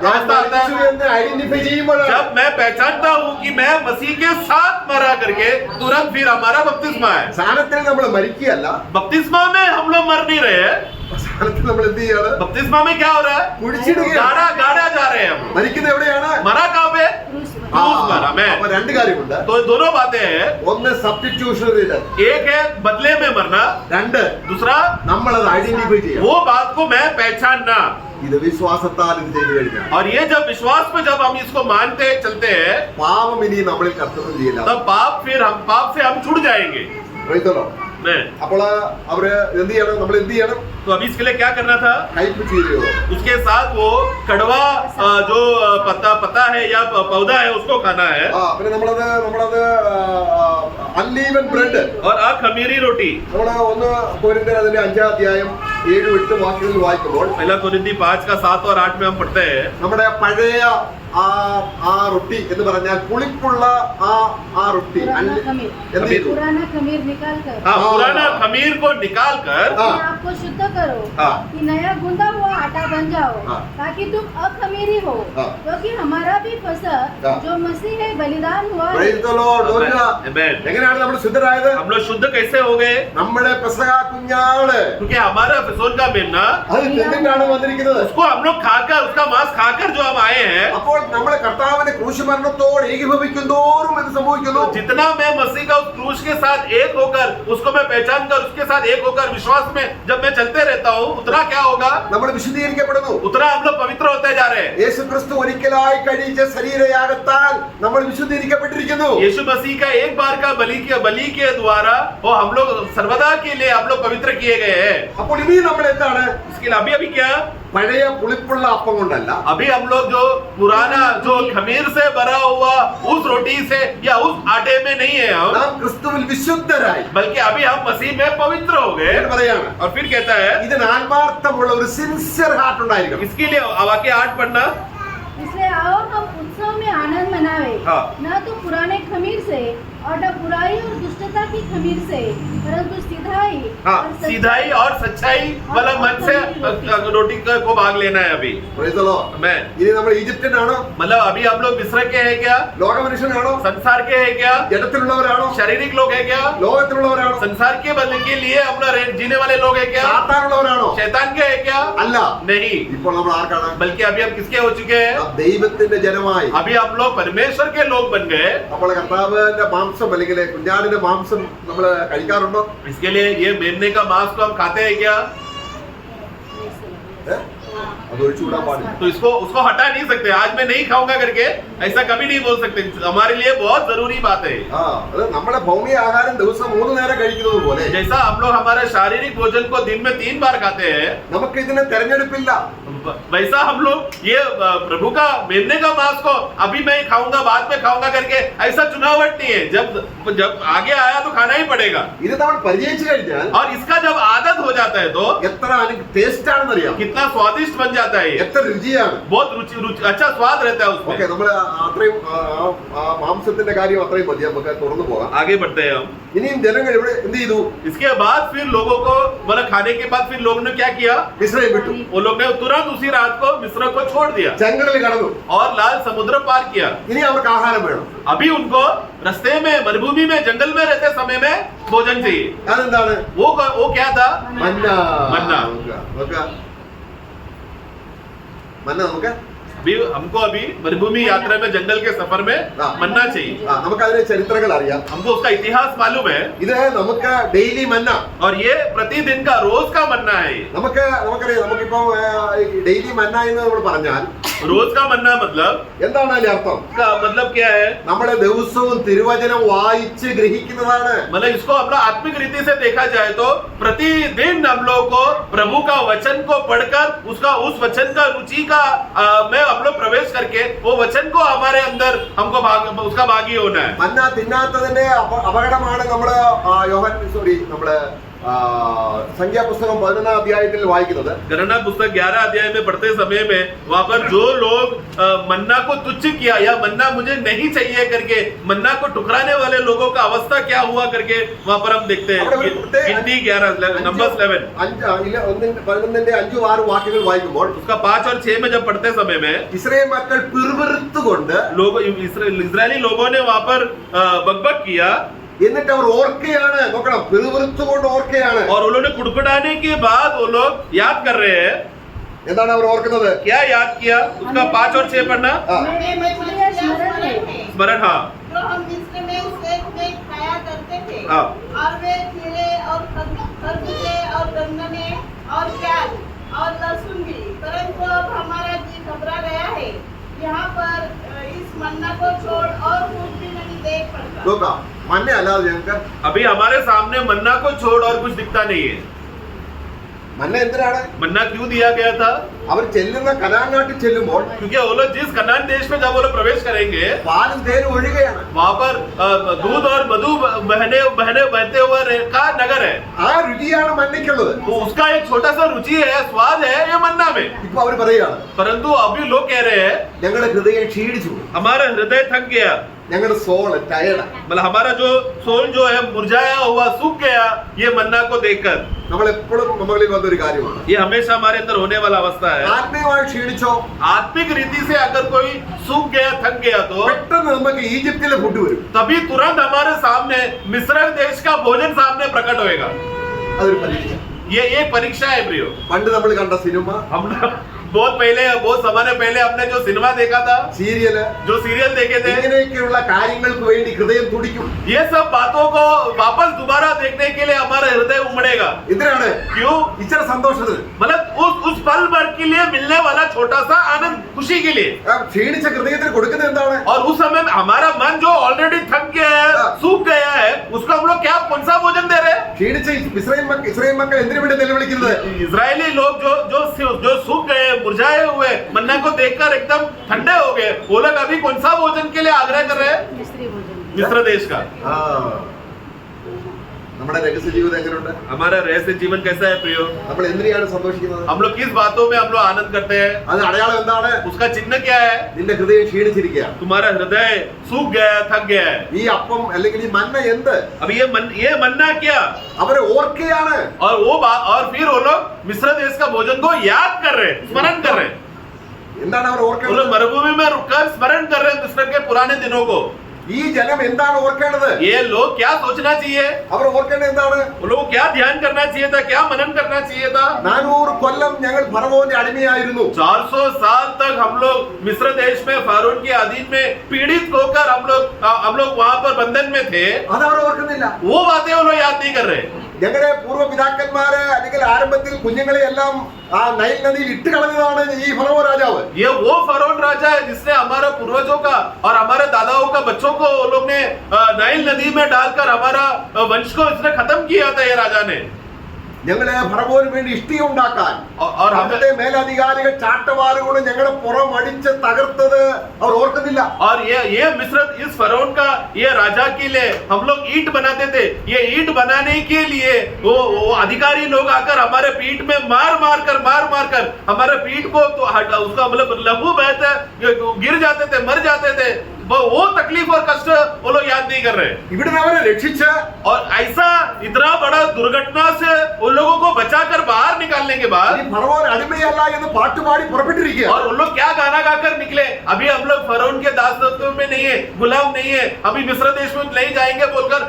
ഐഡന്റിഫൈ ചെയ്യുമ്പോഴാണ്. जब मैं पहचानता हूँ कि मैं मसीह के साथ मरा करके तुरंत फिर हमारा बपतिस्मा है. സ്നാനത്തിൽ നമ്മൾ മരിക്കുകയല്ല. बपतिस्मा में हम लोग मर नहीं रहे हैं. സ്നാനത്തിൽ നമ്മൾ എന്ത് ചെയ്യാണ്? बपतिस्मा में क्या हो रहा है? കുഴിച്ചിടുകയാണ്. गाड़ा जा रहे हैं हम. മരിക്കുന്നത് എവിടെയാണ്? मरा कहाँ पे? क्रूस पर। क्रूस पर. അപ്പൊ രണ്ട് കാര്യമുണ്ട്. तो दोनों बातें हैं. ഒന്ന് സബ്സ്റ്റിറ്റ്യൂഷണറി ഡെത്ത്, एक है बदले में मरना, രണ്ട് दूसरा നമ്മളത് ഐഡന്റിഫൈ ചെയ്യണം. वो बात को मैं पहचानना. ഇത് വിശ്വാസത്താൽ ഇത് ചെയ്തു കഴിഞ്ഞാൽ और ये जब विश्वास पे जब हम इसको मानते चलते हैं പാപം ഇനി നമ്മളിൽ കർത്തവ്യം ചെയ്യില്ല. तब पाप से हम छूट जाएंगे. അറിയത്തല്ലോ. नहीं. അപ്പോൾ അവര് എന്ത് ചെയ്യണം? നമ്മൾ എന്ത് ചെയ്യണം? तो अभी इसके लिए क्या करना था? ഹൈപ്പ് ചെയ്യോ? उसके साथ वो कड़वा जो पत्ता है या पौधा है उसको खाना है. പിന്നെ നമ്മളത് അൺലീവൻ ബ്രെഡ്, और अखमीरी रोटी. നമ്മള് 1 കൊരിന്ത്യർ അതിന്റെ 5-ാം അധ്യായം 7-8 വാക്യങ്ങളിൽ വായിക്കുമ്പോൾ पहला कोरिन्थी 5 का 7 और 8 में हम पढ़ते हैं. നമ്മുടെ പഴയ ആ റൊട്ടി എന്ന് പറഞ്ഞാൽ പുളിപ്പുള്ള ആ റൊട്ടി पुराना खमीर, എന്ത് ചെയ്തു? पुराना खमीर निकाल कर हाँ, हाँ। पुराना खमीर को निकाल कर हाँ। अपने आप को शुद्ध करो हाँ। कि नया गूंदा हुआ आटा बन जाओ, हाँ। ताकि तुम अखमीरी हो, हाँ। क्योंकि हमारा भी फसह हाँ। जो मसीह है बलिदान हुआ है। Praise the Lord. ഓർക്കുക. Amen. എങ്ങനെയാണ് നമ്മൾ ശുദ്ധരായത്? हम लोग शुद्ध कैसे हो गए? നമ്മുടെ പെസഹ കുഞ്ഞാണ് क्योंकि हमारा फिसोन का मेमना അത് തിന്നിട്ടാണ് വന്നിരിക്കുന്നത്. उसको हम लोग खाकर उसका मांस खाकर जो हम आए हैं. അപ്പോൾ നമ്മുടെ കർത്താവിന്റെ ക്രൂശുമരണത്തോട് ഏകീഭവിക്കും തോറും എന്ത് സംഭവിക്കുന്നു? जितना मैं मसीह का उस क्रूस के साथ एक होकर उसको मैं पहचान कर उसके साथ एक होकर विश्वास में जब मैं चलते रहता हूँ, उतना क्या होगा? നമ്മൾ വിശുദ്ധീകരിക്കപ്പെടുന്നു. उतना हम लोग पवित्र होते जा रहे हैं. യേശു ക്രിസ്തു ഒരിക്കലായി കഴിച്ച ശരീരയാഗത്താൽ നമ്മൾ വിശുദ്ധീകരിക്കപ്പെട്ടിരിക്കുന്നു. यीशु मसीह का एक बार का बलि के द्वारा वो हम लोग सर्वदा के लिए हम लोग पवित्र किए गए हैं. അപ്പോൾ ഇനി നമ്മൾ എന്താണ്? इसके लिए अभी क्या? പഴയ പുളിപ്പുള്ള അപ്പം കൊണ്ടല്ല, अभी हम लोग जो पुराना जो खमीर से भरा हुआ उस रोटी से या उस आटे में नहीं है हम, നാം ക്രിസ്തുവിൽ വിശുദ്ധരായി बल्कि अभी हम मसीह में पवित्र हो गए. എന്ന് പറയാണ്. और फिर कहता है ഇതിന് ആത്മാർത്ഥമുള്ള ഒരു സിൻസിയർ ഹാർട്ട് ഉണ്ടായിരിക്കണം. इसके लिए वाक्य 8 पढ़ना. इसलिए आओ हम उत्सव में आनंद मनावे, हाँ। न तो पुराने खमीर से और न बुराई और दुष्टता की खमीर से, परंतु सीधाई हाँ, और सच्चाई- सीधाई और सच्चाई वाला मन से रोटी को भाग लेना है. अभी Praise the Lord. मैं ഇനി നമ്മൾ ഈജിപ്ഷ്യനാണോ? मतलब अभी हम लोग मिस्र के हैं क्या? ലോകമനുഷ്യനാണോ? संसार के हैं क्या? ജഡത്തിലുള്ളവരാണോ? शारीरिक लोग हैं क्या? ലോകത്തിലുള്ളവരാണോ? संसार के बदले के लिए हम लोग जीने वाले लोग हैं क्या? സാത്താനുള്ളവരാണോ? शैतान के हैं क्या? അല്ല. नहीं. ഇപ്പോൾ നമ്മൾ ആർക്കാണ്? बल्कि अभी हम किसके हो चुके हैं? നാം ദൈവത്തിന്റെ ജനമായി. अभी हम लोग परमेश्वर के लोग बन गए. അപ്പോൾ കർത്താവിന്റെ മാംസം അല്ലെങ്കിൽ കുഞ്ഞാടിന്റെ മാംസം നമ്മൾ കഴിക്കാറുണ്ടോ? इसके लिए ये मेमने का मांस को हम खाते हैं क्या? അത് ഒഴിച്ചുകൂടാൻ പാടില്ല. तो उसको हटा नहीं सकते. आज मैं नहीं खाऊंगा करके ऐसा कभी नहीं बोल सकते. हमारे लिए बहुत जरूरी बात है. ആ അത് നമ്മുടെ ഭൗമിക ആഹാരം ദിവസം 3 നേരം കഴിക്കുന്നത് പോലെ जैसा हम लोग हमारे शारीरिक भोजन को दिन में 3 बार खाते हैं, നമുക്ക് ഇതിന് തെരഞ്ഞെടുപ്പില്ല. वैसा हम लोग ये प्रभु का मेमने का मांस को अभी मैं खाऊंगा बाद में खाऊंगा करके ऐसा चुनावट नहीं है. जब आगे आया तो खाना ही पड़ेगा. ഇത് നമ്മൾ പരിചയിച്ചു കഴിഞ്ഞാൽ और इसका जब आदत हो जाता है तो എത്ര ടേസ്റ്റ് ആണെന്ന് അറിയാം, कितना स्वादिष्ट बन जाता है. എത്ര രുചിയാണ്. बहुत रुचि अच्छा स्वाद रहता है ഓക്കെ, उसमें. നമ്മൾ അത്രയും മാംസത്തിന്റെ കാര്യം അത്രയും മതി, നമുക്ക് തുറന്നു പോകാം. आगे बढ़ते हैं हम. ഇനിയും ജനങ്ങൾ ഇവിടെ എന്ത് ചെയ്തു? इसके बाद फिर लोगों को मतलब खाने के बाद फिर लोगों ने क्या किया? മിസ്രൈം വിട്ടു. वो लोग ने तुरंत उसी रात को मिस्र को छोड़ दिया ചെങ്കടൽ കടന്നു. और लाल समुद्र पार किया. ഇനി അവർക്ക് ആഹാരം വേണം. अभी उनको रास्ते में मरुभूमि में जंगल में रहते समय में भोजन चाहिए. അതെന്താണ്? वो क्या था? മന്ന. മന്ന. നോക്കുക. മന്ന നമുക്ക് भी हमको अभी मरुभूमि यात्रा में जंगल के सफर में हाँ। मन्ना चाहिए നമുക്ക് അതിന്റെ ചരിത്രങ്ങൾ അറിയാം. हमको उसका इतिहास मालूम है ഇത് നമുക്ക് ഡെയിലി മന്ന. और ये प्रतिदिन का रोज का मन्ना है ये। നമുക്കറിയാം, നമുക്കിപ്പോ ഡെയിലി മന്ന എന്ന് നമ്മൾ പറഞ്ഞാൽ रोज का मन्ना मतलब എന്താണ് അതിന്റെ അർത്ഥം? का मतलब क्या है? നമ്മളെ ദിവസവും തിരുവചനം വായിച്ച് ഗ്രഹിക്കുന്നതാണ്. मतलब इसको हम लोग आत्मिक रीति से देखा जाए तो प्रतिदिन हम लोग को प्रभु का वचन को पढ़कर उसका उस वचन का रुचि का में हम लोग प्रवेश करके वो वचन को हमारे अंदर हमको उसका भागी होना है। മന്ന തിന്നാത്തതിന്റെ അപകടമാണ് നമ്മള് നമ്മള് സംഖ്യാപുസ്തകം 11 അധ്യായത്തിൽ വായിക്കുന്നത്. गणना पुस्तक 11 अध्याय में पढ़ते समय में वहां पर जो लोग मन्ना को तुच्छ किया या मन्ना मुझे नहीं चाहिए करके मन्ना को ठुकराने वाले लोगों का अवस्था क्या हुआ करके वहां पर हम देखते हैं। गिनती 11 नंबर्स 11 11ന്റെ 5-6 വാക്യങ്ങൾ വായിക്കുമ്പോൾ उसका 5 और 6 में जब पढ़ते समय में ഇസ്രായേൽ മക്കൾ പിറുപിറുത്തുകൊണ്ട് लोग इजरायली लोगों ने वहां पर बकबक किया എന്നിട്ട് അവർ ഓർക്കുകയാണ്. നോക്കണം, പിറുപിറുത്തുകൊണ്ട് ഓർക്കുകയാണ്. और उन्होंने कुड़कुड़ाने के बाद वो लोग याद कर रहे हैं। എന്താണ് അവർ ഓർക്കുന്നത്? क्या याद किया? उसका 5 और 6 पढ़ना हमें मछलियाँ स्मरण है स्मरण। हाँ जो हम मिस्र में सेब में खाया करते थे हाँ। और वे खीरे और खरबूजे और गन्ने और प्याज और लहसुन भी, परंतु अब हमारा जी घबरा गया है। यहाँ पर इस मन्ना को छोड़ और कुछ भी नहीं देख पड़ता। നോക്കാം, മന്ന അല്ലാതെ ഞങ്ങൾക്ക് अभी हमारे सामने मन्ना को छोड़ और कुछ दिखता नहीं है। മന്ന എന്തിനാണ്? मन्ना क्यों दिया गया था? അവർ ചെല്ലുന്ന കനാൻ നാട്ടിൽ ചെല്ലുമ്പോൾ क्योंकि वो लोग जिस कनान देश में जब वो लोग प्रवेश करेंगे പാലും തേനും ഒഴുകയാണ്. वहां पर दूध और मधु बहते हुए का नगर है। ആ രുചിയാണ് മന്നയ്ക്കുള്ളത്. तो उसका एक छोटा सा रुचि है, स्वाद है ये मन्ना में। ഇപ്പൊ അവർ പറയുകയാണ്, परंतु अभी लोग कह रहे हैं ഞങ്ങളുടെ ഹൃദയം ക്ഷീണിച്ചു, हमारा हृदय थक गया, ഞങ്ങളുടെ സോള് ടയർഡ്. मतलब हमारा जो सोल जो है मुरझाया हुआ सूख गया ये मन्ना को देखकर। നമ്മൾ എപ്പോഴും നമ്മളിൽ വന്നൊരു കാര്യമാണ്. ये हमेशा हमारे अंदर होने वाला अवस्था है। ആത്മീയമായി ക്ഷീണിച്ചോ आत्मिक रीति से अगर कोई सूख गया थक गया तो പെട്ടെന്ന് നമുക്ക് ഈജിപ്തിലെ ഫുഡ് വരും. तभी तुरंत हमारे सामने मिस्र देश का भोजन सामने प्रकट होएगा। അതൊരു പരീക്ഷ. ये एक परीक्षा है प्रियो। പണ്ട് നമ്മൾ കണ്ട സിനിമ, हम बहुत समय पहले हमने जो सिनेमा देखा था, സീരിയല്, जो सीरियल देखे थे, ഇങ്ങനെയൊക്കെയുള്ള കാര്യങ്ങൾക്ക് വേണ്ടി ഹൃദയം തുടിക്കും. ये सब बातों को वापस दोबारा देखने के लिए हमारा हृदय उमड़ेगा। എന്തിനാണ്? क्यों? ഇച്ചിരി സന്തോഷത്തിന്. मतलब उस पल भर के लिए मिलने वाला छोटा सा आनंद, खुशी के लिए। ക്ഷീണിച്ച ഹൃദയത്തിന് കൊടുക്കുന്നത് എന്താണ്? और उस समय में हमारा मन जो ऑलरेडी थक गया है, सूख गया है, उसको हम लोग क्या कौन सा भोजन दे रहे हैं? ക്ഷീണിച്ച ഇസ്രായേൽ മക്കൾ എന്തിനു വേണ്ടി നിലവിളിക്കുന്നത്? इजरायली लोग जो सूख गए, मुरझाए हुए, मन्ना को देखकर एकदम ठंडे हो गए, वो लोग अभी कौन सा भोजन के लिए आग्रह कर रहे हैं? मिस्री भोजन। मिस्र देश का। ആ, നമ്മുടെ രഹസ്യ ജീവിതം എങ്ങനെയുണ്ട്? हमारा रहस्य जीवन कैसा है प्रियो? നമ്മൾ എന്തിനാണ് സന്തോഷിക്കുന്നത്? हम लोग किस बातों में हम लोग आनंद करते हैं? അത് അടയാളം എന്താണ്? उसका चिन्ह क्या है? നിന്റെ ഹൃദയം ക്ഷീണിച്ചിരിക്കുകയാണ്. तुम्हारा हृदय सूख गया है, थक गया है। ഈ അപ്പം അല്ലെങ്കിൽ ഈ മന്ന എന്ത്? अब ये मन्ना क्या? അവരെ ഓർക്കുകയാണ്. और फिर वो लोग मिस्र देश का भोजन को याद कर रहे हैं, स्मरण कर रहे हैं। എന്താണ് അവർ वो लोग ഓർക്കേണ്ടത്? मरुभूमि में रुककर स्मरण कर रहे हैं मिस्र के पुराने दिनों को। ഈ ജനം എന്താണ് ഓർക്കേണ്ടത്? ये लोग क्या सोचना चाहिए? അവർ ഓർക്കേണ്ടത് എന്താണ്? वो लोग क्या ध्यान करना चाहिए था, क्या मनन करना चाहिए था? 400 കൊല്ലം ഞങ്ങൾ ഫറവോന്റെ അടിമയായിരുന്നു. 400 साल तक हम लोग मिस्र देश में फारून के अधीन में पीड़ित होकर हम लोग वहां पर बंधन में थे। അതവർ ഓർക്കുന്നില്ല. वो बातें वो लोग याद नहीं कर रहे। ഞങ്ങളുടെ പൂർവ്വപിതാക്കന്മാര് അല്ലെങ്കിൽ ആരംഭത്തിൽ കുഞ്ഞുങ്ങളെ എല്ലാം ആ നൈൽ നദിയിൽ ഇട്ട് കളഞ്ഞതാണ് ഈ ഫറവോ രാജാവ്. ये वो फरोन राजा है जिसने हमारे पूर्वजों का और हमारे दादाओं का बच्चों को वो लोग ने नाइल नदी में डालकर हमारा वंश को इसने खत्म किया था ये राजा ने। ഞങ്ങളെ ഫറവോന് വേണ്ടി ഇഷ്ടിക ഉണ്ടാക്കാൻ और അവിടുത്തെ മേലധികാരികൾ ചാട്ടവാറുകൊണ്ട് ഞങ്ങളുടെ പുറം അടിച്ച് തകർത്തത് അവർ ഓർക്കുന്നില്ല. और ये मिस्र इस फरोन का ये राजा के लिए हम लोग ईंट बनाते थे। ये ईंट बनाने के लिए वो अधिकारी लोग आकर हमारे पीठ में मार मार कर हमारे पीठ को तो उसका मतलब लहू बहता गिर जाते थे, मर जाते थे। वो तकलीफ और कष्ट वो लोग याद नहीं कर रहे। ഇവിടുന്ന് അവരെ രക്ഷിച്ച് और ऐसा इतना बड़ा दुर्घटना से उन लोगों को बचाकर बाहर निकालने के बाद ഈ ഫറവോൻ അടിമയല്ല എന്ന് പാട്ടുപാടി പുറപ്പെട്ടിരിക്കുക. और उन लोग क्या गाना गाकर निकले, अभी हम लोग फरोन के दासत्व में नहीं है, गुलाम नहीं है, अभी मिस्र देश में नहीं जाएंगे बोलकर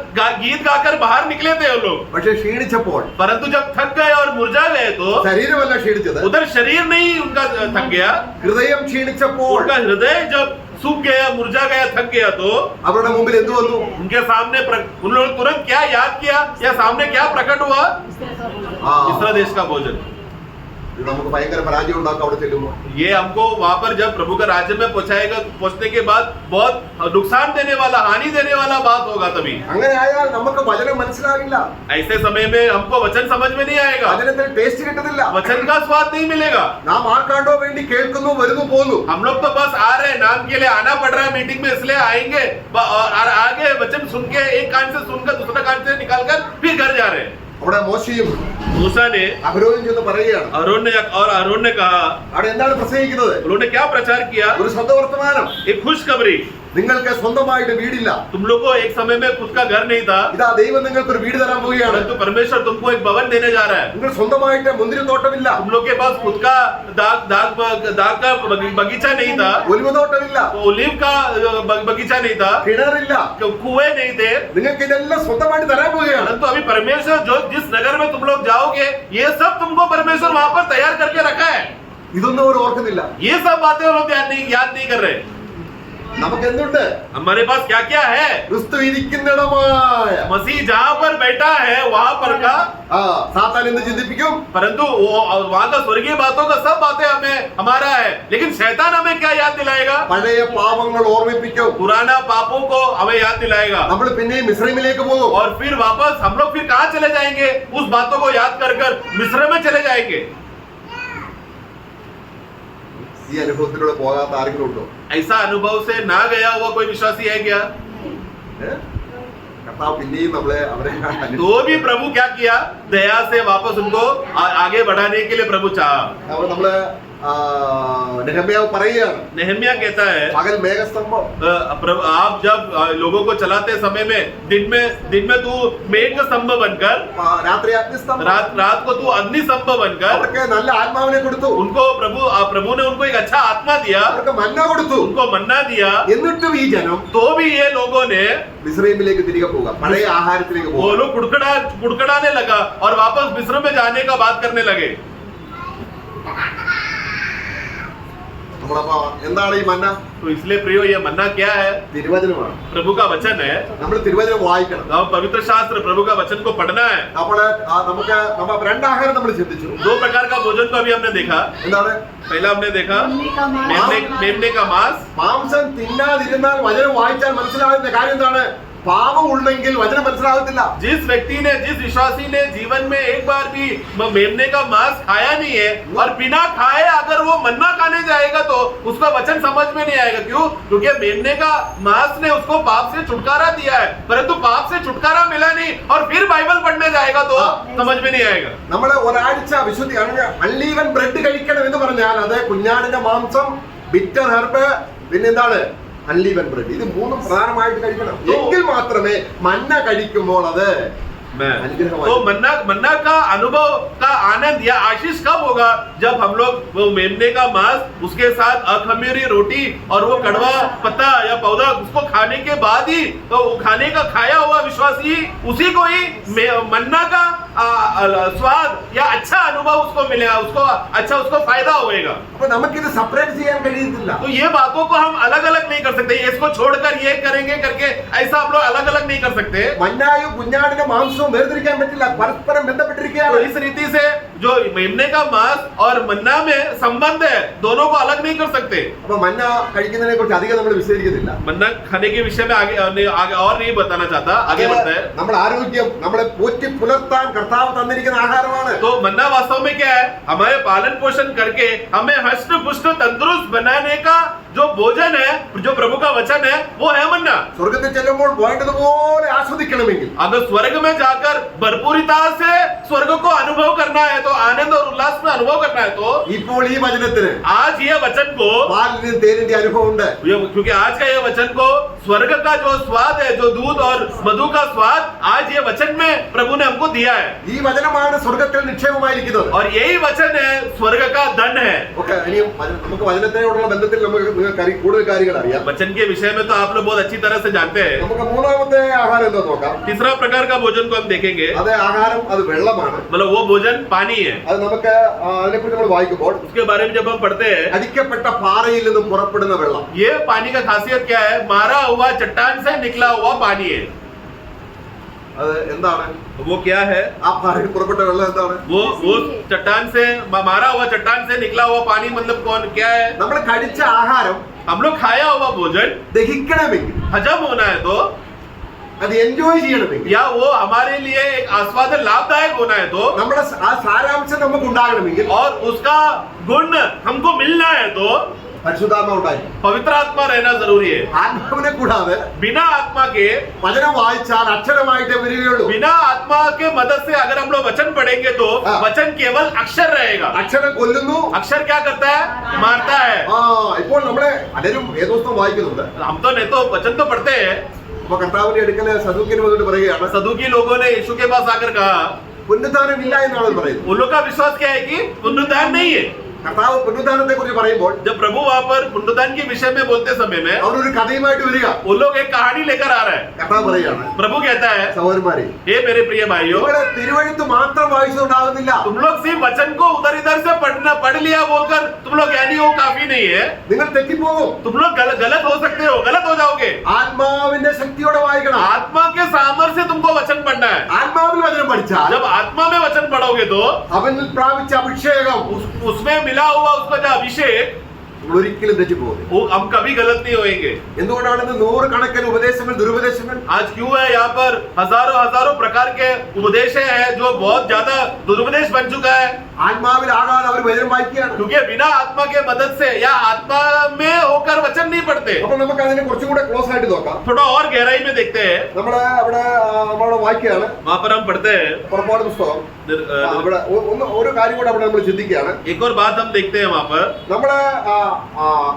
गीत गाकर बाहर निकले थे वो लोग। പക്ഷെ ക്ഷീണിച്ചപ്പോൾ परंतु जब थक गए और मुरझा गए तो ശരീരമല്ല ക്ഷീണിച്ചത്, उधर शरीर नहीं उनका थक गया, ഹൃദയം ക്ഷീണിച്ചപ്പോൾ उनका हृदय जब सूख गया, मुरझा गया, थक गया तो അവരുടെ മുമ്പിൽ എന്ത് വന്നു? उनके सामने उन लोगों ने तुरंत क्या याद किया या सामने क्या प्रकट हुआ? ആ, मिस्र देश का भोजन। ഇത് നമുക്ക് ഭയങ്കര പരാജയം ഉണ്ടാക്കും അവിടെ ചെല്ലുമ്പോൾ. ये हमको वहां पर जब प्रभु का राज्य में पहुंचाएगा, पहुंचने के बाद बहुत नुकसान देने वाला, हानि देने वाला बात होगा। तभी അങ്ങനെ ആയാൽ നമുക്ക് വചനം മനസ്സിലാകില്ല, ऐसे समय में हमको वचन समझ में नहीं आएगा, വചനത്തിന് ടേസ്റ്റ് കിട്ടുന്നില്ല. वचन का स्वाद नहीं मिलेगा। നാം ആർക്കാണ്ടോ വേണ്ടി കേൾക്കുന്നു, വരുന്നു, പോന്നു. हम लोग तो बस आ रहे हैं, नाम के लिए आना पड़ रहा है मीटिंग में, इसलिए आएंगे और आगे वचन सुन के एक कान से सुनकर दूसरा कान से निकालकर फिर घर जा रहे हैं। അവിടെ മോശയും मूसा ने അഹരോനും ചെന്ന് പറയുകയാണ്. अरोन ने कहा, അവിടെ എന്താണ് പ്രസംഗിക്കുന്നത്? उन्होंने क्या प्रचार किया? ഒരു ശബ്ദ വർത്തമാനം. एक खुशखबरी, നിങ്ങൾക്ക് സ്വന്തമായിട്ട് വീടില്ല, तुम लोग को एक समय में खुद का घर नहीं था, ഇതാ ദൈവം നിങ്ങൾക്ക് ഒരു വീട് തരാൻ പോവുകയാണ്. परंतु परमेश्वर तुमको एक भवन देने जा रहा है। നിങ്ങൾ സ്വന്തമായിട്ട് മുന്തിരിത്തോട്ടമില്ല, तुम लोग के पास खुद का दाग का बगीचा नहीं था, ഒലിവുതോട്ടമില്ല, ओलिव का बगीचा नहीं था, കിണറില്ല, कुएं नहीं थे, നിങ്ങൾക്ക് ഇതെല്ലാം സ്വന്തമായിട്ട് തരാൻ പോവുകയാണ്. परंतु अभी परमेश्वर जो जिस नगर में तुम लोग जाओगे, ये सब तुमको परमेश्वर वहां पर तैयार करके रखा है। ഇതൊന്നും അവർ ഓർക്കുന്നില്ല. ये सब बातें वो लोग याद नहीं कर रहे। നമുക്ക് എന്തുണ്ട്? हमारे पास क्या क्या है? ക്രിസ്തു ഇരിക്കുന്നിടമായ मसीह जहां पर बैठा है वहां पर का, സാത്താൻ എന്ത് ചിന്തിപ്പിക്കും? परंतु वहां का स्वर्गीय बातों का सब बातें हमें हमारा है, लेकिन शैतान हमें क्या याद दिलाएगा? പഴയ പാപങ്ങൾ ഓർമ്മിപ്പിക്കും. पुराना पापों को हमें याद दिलाएगा। നമ്മൾ പിന്നെയും മിസ്രൈമിലേക്ക് പോകും. और फिर वापस हम लोग फिर कहां चले जाएंगे? उस बातों को याद कर कर मिस्र में चले जाएंगे। ഈ അനുഭവത്തിലൂടെ പോകാത്ത ആരെങ്കിലും ഉണ്ടോ? ऐसा अनुभव से ना गया हुआ कोई विश्वासी है क्या? കർത്താവ് പിന്നെയും നമ്മളെ അവരെ तो भी प्रभु क्या किया? दया से वापस उनको आगे बढ़ाने के लिए प्रभु चाहा। അപ്പോൾ നമ്മള് നെഹമ്യാവ് പറയുകയാണ്, नेहम्या कहता है, പകൽ മേഘസ്തംഭം, आप जब लोगों को चलाते समय में दिन में तू मेघ स्तंभ बनकर, രാത്രി അഗ്നിസ്തംഭം. रात को तू अग्नि स्तंभ बनकर, അവർക്ക് നല്ല ആത്മാവിനെ കൊടുത്തു, उनको प्रभु ने उनको एक अच्छा आत्मा दिया, അവർക്ക് മന്ന കൊടുത്തു. उनको मन्ना दिया, എന്നിട്ടും ഈ ജനം तो भी ये लोगों ने മിസ്രൈമിലേക്ക് തിരികെ പോകാം, പഴയ ആഹാരത്തിലേക്ക് वो പോകാം. लोग कुड़कड़ाने लगा और वापस मिस्र में जाने का बात करने लगे। നമ്മളപ്പോ എന്താണ് ഈ മന്ന? तो इसलिए प्रियो, ये मन्ना क्या है? തിരുവചനമാണ്. प्रभु का वचन है। നമ്മൾ തിരുവചനം വായിക്കണം. हम पवित्र शास्त्र प्रभु का वचन को पढ़ना है। അപ്പോൾ നമുക്ക് രണ്ടാഹാരം നമ്മൾ ചിന്തിച്ചു. दो प्रकार का भोजन को अभी हमने देखा। എന്താണ്? पहला हमने देखा मेमने का मेमने का मांस। മാംസം തിന്നാതിരുന്നാൽ വചനം വായിച്ചാൽ മനസ്സിലാകുന്ന കാര്യം എന്താണ്? പാപം ഉണ്ടെങ്കിൽ വചനം മനസ്സിലാകത്തില്ല. जिस व्यक्ति ने, जिस विश्वासी ने जीवन में एक बार भी मेमने का मांस खाया नहीं है और बिना खाए अगर वो मन्ना खाने जाएगा तो उसका वचन समझ में नहीं आएगा। क्यों? क्योंकि मेमने का मांस ने उसको पाप से छुटकारा दिया है, परंतु पाप से छुटकारा मिला नहीं और फिर बाइबल पढ़ने जाएगा तो समझ में नहीं आएगा। നമ്മൾ ഒരാഴ്ച വിശുദ്ധി അൺലീവൻ ബ്രെഡ് കഴിക്കണം എന്ന് പറഞ്ഞാൽ അത് കുഞ്ഞാടിന്റെ മാംസം, ബിറ്റർ ഹെർബ്, പിന്നെന്താണ് അൺലീവൻ ബ്രെഡ്. ഇത് മൂന്നും പ്രധാനമായിട്ട് കഴിക്കണം. എങ്കിൽ മാത്രമേ മന്ന കഴിക്കുമ്പോൾ അത് तो मन्ना का अनुभव का आनंद या आशीष कब होगा? जब हम लोग वो मेमने का मांस, उसके साथ अखमीरी रोटी और वो कड़वा पत्ता या पौधा उसको खाने के बाद ही, तो खाने का खाया हुआ विश्वासी उसी को ही मन्ना का स्वाद या अच्छा अनुभव उसको मिलेगा, उसको फायदा होएगा। അപ്പൊ നമുക്കിത് സെപ്പറേറ്റ് ചെയ്യാൻ കഴിയത്തില്ല. तो ये बातों को हम अलग अलग नहीं कर सकते, इसको छोड़कर ये करेंगे करके ऐसा हम लोग अलग अलग नहीं कर सकते। മന്നായും കുഞ്ഞാടിന്റെ മാംസവും വേർതിരിക്കാൻ പറ്റില്ല, പരസ്പരം ബന്ധപ്പെട്ടിരിക്കുകയാണ്. तो इस रीति से जो मेमने का मांस और मन्ना में संबंध है, दोनों को अलग नहीं कर सकते। അപ്പൊ മന്ന കഴിക്കുന്നതിനെ കുറിച്ച് അധികം നമ്മൾ വിശദീകരിക്കുന്നില്ല. मन्ना खाने के विषय में आगे और नहीं बताना चाहता, आगे बढ़ता है। നമ്മുടെ ആരോഗ്യം, നമ്മളെ പോറ്റി പുലർത്താൻ കർത്താവ് തന്നിരിക്കുന്ന ആഹാരമാണ്. तो मन्ना वास्तव में क्या है? हमारे पालन पोषण करके हमें हष्ट पुष्ट तंदुरुस्त बनाने का जो भोजन है, जो प्रभु का वचन है, वो है मन्ना। സ്വർഗത്തിൽ ചെല്ലുമ്പോൾ വേണ്ടതുപോലെ ആസ്വദിക്കണമെങ്കിൽ अगर स्वर्ग में जाकर भरपूरिता से स्वर्ग को अनुभव करना है, तो आनंद और उल्लास में अनुभव करना है, तो ഇപ്പോൾ ഈ വചനത്തിന് आज ये वचन को, പാലിന്റെയും തേനിന്റെ അനുഭവം ഉണ്ട്. क्योंकि आज का ये वचन को स्वर्ग का जो स्वाद है, जो दूध और मधु का स्वाद, आज ये वचन में प्रभु ने हमको दिया है। ഈ വചനമാണ് സ്വർഗത്തിൽ നിക്ഷേപമായിരിക്കുന്നത്. और यही वचन है स्वर्ग का धन है। ഓക്കെ, ഇനിയും നമുക്ക് വചനത്തോടുള്ള ബന്ധത്തിൽ നിങ്ങൾക്ക് കൂടുതൽ കാര്യങ്ങൾ അറിയാം. वचन के विषय में तो आप लोग बहुत अच्छी तरह से जानते हैं। നമുക്ക് മൂന്നാമത്തെ ആഹാരം എന്താ നോക്കാം. तीसरा प्रकार का भोजन को हम देखेंगे। അത് ആഹാരം, അത് വെള്ളമാണ്. मतलब वो भोजन पानी है। അത് നമുക്ക് അതിനെക്കുറിച്ച് നമ്മൾ വായിക്കുമ്പോൾ उसके बारे में जब हम पढ़ते हैं, അടിക്കപ്പെട്ട പാറയിൽ നിന്നും പുറപ്പെടുന്ന വെള്ളം. ये पानी का खासियत क्या है? मारा हुआ चट्टान से निकला हुआ पानी है। അത് എന്താണ്? वो क्या है? ആ പാറയിൽ പുറപ്പെട്ട വെള്ളം എന്താണ്? वो चट्टान से मारा हुआ चट्टान से निकला हुआ पानी मतलब कौन क्या है? നമ്മൾ കഴിച്ച ആഹാരം हम लोग खाया हुआ भोजन ദഹിക്കണമെങ്കിൽ, हजम होना है तो, അത് എൻജോയ് ചെയ്യണമെങ്കിൽ, या वो हमारे लिए एक आस्वादन लाभदायक होना है तो, നമ്മുടെ ആ സാരാംശം നമുക്ക് ഉണ്ടാകണമെങ്കിൽ और उसका गुण हमको मिलना है तो പരിശുദ്ധാത്മ ഉണ്ടായി. पवित्र आत्मा रहना जरूरी है। ആത്മാവിനെ കൂടാതെ बिना आत्मा के, വചനം വായിച്ചാൽ അക്ഷരമായിട്ടേ വരികയുള്ളൂ. बिना आत्मा के मदद से अगर हम लोग वचन पढ़ेंगे तो हाँ। वचन केवल अक्षर रहेगा। അക്ഷരം കൊല്ലുന്നു. अक्षर क्या करता है? मारता है। ഇപ്പോൾ നമ്മളെ പലരും വേദോസ്തം വായിക്കുന്നുണ്ട്. हम तो नहीं तो वचन तो पढ़ते हैं। അപ്പൊ കർത്താവിന്റെ അടുക്കൽ സദൂക്യന് വന്നിട്ട് പറയുകയാണ്, सदुकी लोगों ने यीशु के पास आकर कहा, പുനരുദ്ധാനം ഇല്ല എന്നാണ് അവർ പറയുന്നത്. उन लोग का विश्वास क्या है कि पुनरुद्धार नहीं है। കർത്താവ് പുനരുദ്ധാനത്തെ കുറിച്ച് പറയുമ്പോൾ जब प्रभु वहां पर पुनरुद्धान के विषय में बोलते समय में അവരൊരു കഥയുമായിട്ട് വരിക. वो लोग एक कहानी लेकर आ रहा है। കർത്താവ് പറയുകയാണ്, प्रभु कहता है, സഹോദരന്മാരെ, हे मेरे प्रिय भाइयों, ഇവിടെ തിരുവഴുത്ത് മാത്രം വായിച്ചുകൊണ്ടാകുന്നില്ല. तुम लोग सिर्फ वचन को उधर इधर से पढ़ लिया बोलकर तुम लोग ज्ञानी हो काफी नहीं है। നിങ്ങൾ തെറ്റിപ്പോകും. तुम लोग गलत हो सकते हो, गलत हो जाओगे। ആത്മാവിന്റെ ശക്തിയോടെ വായിക്കണം. आत्मा के सामर्थ्य से तुमको वचन पढ़ना है। ആത്മാവിൽ വചനം പഠിച്ചാൽ जब आत्मा में वचन पढ़ोगे तो അവനിൽ പ്രാപിച്ച അഭിഷേകം उसमें मिला हुआ उसका जो अभिषेक, നമ്മൾ ഒരിക്കലും തെറ്റിപ്പോകും. वो हम कभी गलत नहीं होएंगे। എന്തുകൊണ്ടാണ് ഇന്ന് നൂറുകണക്കിന് ഉപദേശങ്ങൾ, ദുരുപദേശങ്ങൾ? आज क्यों है यहाँ पर हजारों हजारों प्रकार के उपदेश है जो बहुत ज्यादा दुरुपदेश बन चुका है? ആത്മാവിൽ ആകാതെ അവർ വചനം വായിക്കുകയാണ്. क्योंकि बिना आत्मा के मदद से या आत्मा में होकर वचन नहीं पढ़ते। അപ്പൊ നമുക്ക് അതിനെ കുറച്ചും കൂടെ ക്ലോസ് ആയിട്ട് നോക്കാം. थोड़ा और गहराई में देखते हैं। നമ്മള് അവിടെ നമ്മളവിടെ വായിക്കുകയാണ് वहां पर हम पढ़ते हैं, പുറപ്പാട് പുസ്തകം. അവിടെ ഒരു കാര്യം കൂടെ അവിടെ നമ്മൾ ചിന്തിക്കുകയാണ്. एक और बात हम देखते हैं वहां पर, നമ്മള്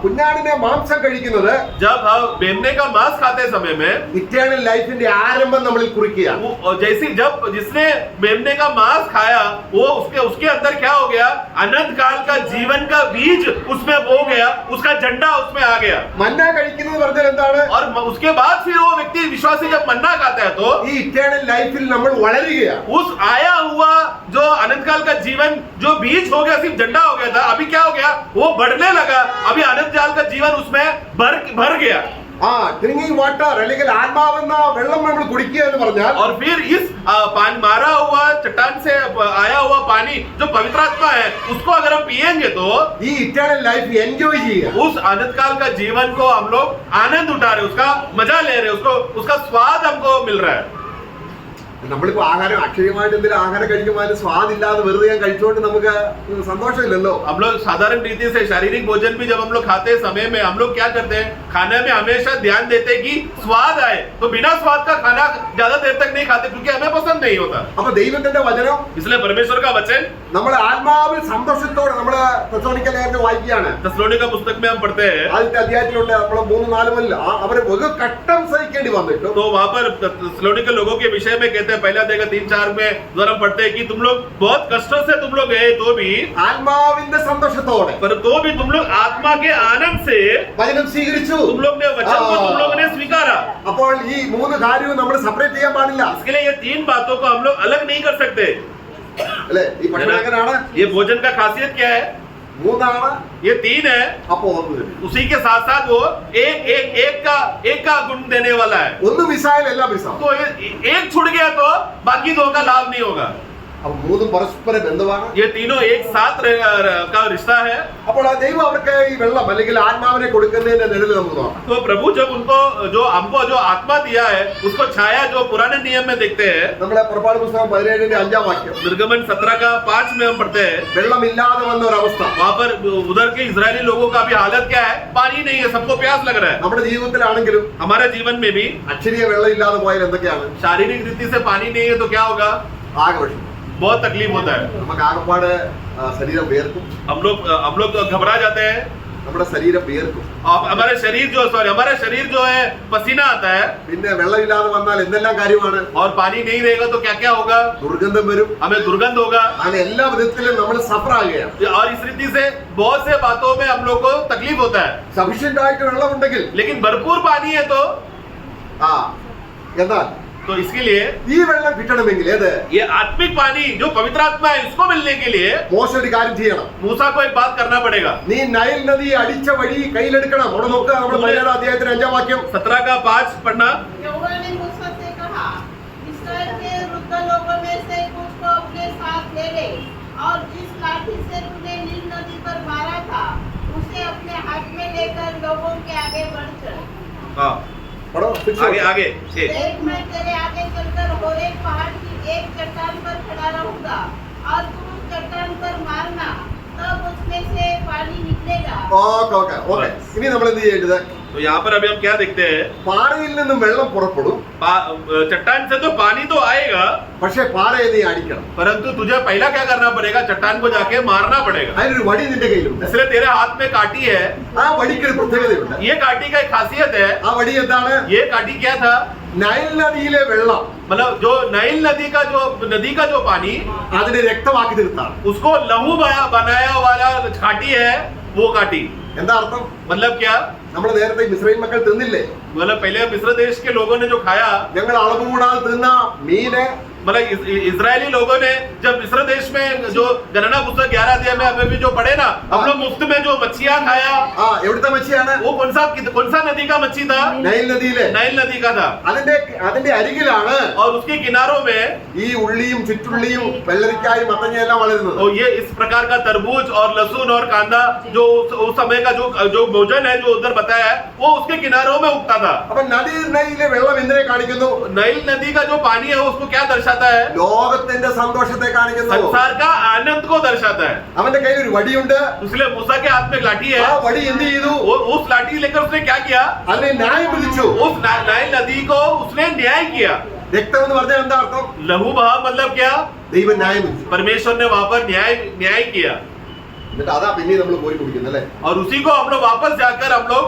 കുഞ്ഞാടിനെ മാംസം കഴിക്കുന്നത് जब हम मेमने का मांस खाते समय में ഇറ്റേണൽ ലൈഫിന്റെ ആരംഭം നമ്മളിൽ കുറിക്കുകയാണ്. जैसे जब जिसने मेमने का मांस खाया वो उसके अंदर क्या हो गया? अनंत काल का जीवन का बीज उसमें बो गया, उसका झंडा उसमें आ गया। മന്ന കഴിക്കുന്നത് പറഞ്ഞാൽ എന്താണ്? और उसके बाद फिर वो व्यक्ति विश्वासी जब मन्ना खाता है तो ഈ ഇറ്റേണൽ ലൈഫിൽ നമ്മൾ വളരുകയാണ്. उस आया हुआ जो अनंत काल का जीवन जो बीज हो गया, सिर्फ झंडा हो गया था, अभी क्या हो गया? वो बढ़ने लगा। अभी अनंत काल का जीवन उसमें भर गया। ഡ്രിങ്കിങ് വാട്ടർ അല്ലെങ്കിൽ ആത്മാവെന്ന വെള്ളം നമ്മൾ കുടിക്കുക എന്ന് പറഞ്ഞാൽ, और फिर इस मारा हुआ चट्टान से आया हुआ पानी जो पवित्र आत्मा है उसको अगर हम पिएंगे तो ഈ ഇറ്റേണൽ ലൈഫ് എൻജോയ് ചെയ്യുക. उस अनंत काल का जीवन को हम लोग आनंद उठा रहे, उसका मजा ले रहे, उसका स्वाद हमको मिल रहा है। നമ്മളിപ്പോ ആഹാരം അക്ഷയമായിട്ട് എന്തെങ്കിലും ആഹാരം കഴിക്കുമ്പോൾ അതിന് സ്വാദില്ലാതെ വെറുതെ ഞാൻ കഴിച്ചുകൊണ്ട് നമുക്ക് സന്തോഷമില്ലല്ലോ. हम लोग साधारण रीति से शारीरिक भोजन भी जब हम लोग खाते समय में हम लोग क्या करते हैं? खाने में हमेशा ध्यान देते हैं कि स्वाद आए, तो बिना स्वाद का खाना ज्यादा देर तक नहीं खाते क्योंकि हमें पसंद नहीं होता। അപ്പൊ ദൈവത്തിന്റെ വചനം इसलिए परमेश्वर का वचन നമ്മുടെ ആത്മാവിൽ സന്തോഷത്തോടെ നമ്മള് തെസ്സലോനിക്കക്കാരെ വായിക്കുകയാണ്. थेसलोनिका पुस्तक में हम पढ़ते हैं, ആദ്യത്തെ അധ്യായത്തിലുണ്ട് നമ്മള് 3-4 മുതൽ അവര് ഒരു കട്ടം സഹിക്കേണ്ടി വന്നിട്ടു. तो वहां पर थेसलोनिका लोगों के विषय में कहते हैं, पहला देखा 3-4 में द्वारा पढ़ते हैं कि तुम लोग बहुत कष्टों से तुम लोग गए तो भी, ആത്മാവിന്റെ സന്തോഷത്തോടെ पर तो भी तुम लोग आत्मा के आनंद से വചനം സ്വീകരിച്ചു. तुम लोग ने वचन को तुम लोगों ने स्वीकारा। അപ്പോൾ ഈ 3 കാര്യവും നമ്മൾ സെപ്പറേറ്റ് ചെയ്യാൻ പാടില്ല. इसके लिए ये 3 बातों को हम लोग अलग नहीं कर सकते। അല്ലെ? ഈ ഭക്ഷണം എങ്ങനെയാണ്? ये भोजन का खासियत क्या है? 3 ये 3 है, അപ്പൊ 1 उसी के साथ साथ वो एक का गुण देने वाला है। ഒന്ന് മിസ്സായാൽ എല്ലാം മിസ്സാവും. तो एक छूट गया तो बाकी 2 का लाभ नहीं होगा। അപ്പൊ മൂന്നും പരസ്പര ബന്ധമാണ്. ये तीनों एक साथ का रिश्ता है. അപ്പോൾ ആ ദൈവം അവർക്ക് ഈ വെള്ളം അല്ലെങ്കിൽ ആത്മാവിനെ കൊടുക്കുന്നതിന്റെ നിഴൽ നമുക്ക് നോക്കാം. तो प्रभु जब उनको जो हमको जो आत्मा दिया है उसको छाया जो पुराने नियम में देखते हैं. നമ്മളെ പുറപ്പാട് പുസ്തകം 17-ന്റെ 5-ാം വാക്യം. निर्गमन 17 का 5 में हम पढ़ते हैं. വെള്ളമില്ലാതെ വന്ന ഒരു അവസ്ഥ. वहाँ पर उधर के इजरायली लोगों का भी हालत क्या है? पानी नहीं है, सबको प्यास लग रहा है. നമ്മുടെ ജീവിതത്തിലാണെങ്കിലും हमारे जीवन में भी അക്ഷരീയ വെള്ളം ഇല്ലാതെ പോയാൽ എന്തൊക്കെയാണ്? शारीरिक रीति से पानी नहीं है तो क्या होगा? ആകെ വിഷമം. बहुत तकलीफ होता है. നമുക്ക് ആകപ്പാട് ശരീരം വിയർക്കും. हम लोग घबरा जाते हैं. നമ്മുടെ ശരീരം വിയർക്കും. और हमारा शरीर जो है पसीना आता है. പിന്നെ വെള്ളമില്ലാതെ വന്നാൽ എന്തെല്ലാം കാര്യമാണ്? और पानी नहीं रहेगा तो क्या क्या होगा? ദുർഗന്ധം വരും. हमें दुर्गंध होगा. അങ്ങനെ എല്ലാ വിധത്തിലും നമ്മൾ സഫർ ആകുകയാണ്. और इस रीति से बहुत से बातों में हम लोग को तकलीफ होता है. സഫീഷ്യന്റ് ആയിട്ട് വെള്ളമുണ്ടെങ്കിൽ लेकिन भरपूर पानी है तो എന്നാൽ इसके लिए ഈ വെള്ളം കിട്ടണമെങ്കിൽ ഏത് ये आत्मिक पानी जो पवित्र आत्मा है इसको मिलने के लिए മോശ ഒരു കാര്യം ചെയ്യണം. मूसा को एक बात करना पड़ेगा. നീ നൈൽ നദി അടിച്ച വഴി കയ്യിലെടുക്കണം. അവിടെ നോക്കുക, നമ്മുടെ 17-ാം അധ്യായത്തിന്റെ 5-ാം വാക്യം. 17 का 5 पढ़ना. यहोवा ने मूसा से कहा, इस्राएल के वृद्ध लोगों में से कुछ को अपने साथ ले ले और जिस लाठी से तूने नील नदी पर मारा था उसे अपने हाथ में लेकर लोगों के आगे बढ़ चल. हाँ, പടോ, fix आगे ചെയ്തോ? आगे एक. देख, मैं तेरे आगे चलकर होरेब पहाड़ की एक चट्टान पर खड़ा रहूंगा और तू उस चट्टान पर मारना, तब उसमें से पानी निकलेगा. ഓക്കെ. ഇനി നമ്മൾ എന്ത് ചെയ്യേണ്ടത്? तो यहाँ पर अभी हम क्या देखते हैं? പാറയിൽ നിന്നും വെള്ളം പുറപ്പെടും. चट्टान से तो पानी तो आएगा, പക്ഷെ പാറയെ നീ അടിക്കണം. परंतु तुझे पहला क्या करना पड़ेगा? चट्टान को जाके मारना पड़ेगा. അതിനൊരു വടി നിന്റെ കയ്യിലുണ്ട്. इसलिए तेरे हाथ में काटी है. ആ വടിക്ക് ഒരു പ്രത്യേകതയുണ്ട്. ये काटी का एक खासियत है. ആ വടി എന്താണ്? ये काटी क्या था? നൈൽ നദിയിലെ വെള്ളം मतलब जो नाइल नदी का जो पानी അതിനെ രക്തമാക്കി തീർത്താണ്. उसको लहू बनाया वाला काटी है, वो काटी. എന്താ അർത്ഥം? मतलब क्या? നമ്മൾ നേരത്തെ മിസ്രൈൽ മക്കൾ തിന്നില്ലേ? मतलब पहले मिस्र देश के लोगों ने जो खाया, ഞങ്ങൾ അളവ് കൂടാതെ തിന്ന മീന്, मतलब इजरायली लोगों ने जब मिस्र देश में जो गणना पुस्तक 11 अध्याय में हमें भी जो पढ़े ना, हम लोग मुफ्त में जो मच्छियां खाया, എവിടുത്തെ മച്ചിയാണ്? वो कौन सा नदी का मच्छी था? നൈൽ നദിയിലെ. नाइल नदी का था. അതിന്റെ അരികിലാണ് और उसके किनारों में ഈ ഉള്ളിയും ചുറ്റുള്ളിയും വെള്ളരിക്കായും മത്തങ്ങയെല്ലാം വളരുന്നത്. और ये इस प्रकार का तरबूज और लहसुन और कांदा जो उस समय का जो भोजन है जो उधर बताया है, वो उसके किनारों में उगता था. അപ്പൊ നദിയിലെ വെള്ളം എന്തിനെ കാണിക്കുന്നു? नाइल नदी का जो पानी है उसको क्या दर्शाता है? ലോകത്തിന്റെ സന്തോഷത്തെ കാണിക്കുന്നു. संसार का आनंद को दर्शाता है. അവന്റെ കയ്യിൽ ഒരു വടിയുണ്ട്. इसलिए मूसा के हाथ में एक लाठी है. ആ വടി എന്ത് ചെയ്തു? उस लाठी लेकर उसने क्या किया? അതിനെ ന്യായം വിധിച്ചു. उस नाइल नदी को उसने न्याय किया. രക്തം എന്ന് പറഞ്ഞാൽ എന്താ अर्थം? लहू बहा मतलब क्या? ദൈവം ന്യായം വിധിച്ചു. परमेश्वर ने वहां पर न्याय किया. എന്നിട്ട് അതാ പിന്നെ നമ്മൾ പോയി കുടിക്കുന്നത് അല്ലേ? और उसी को हम लोग वापस जाकर हम लोग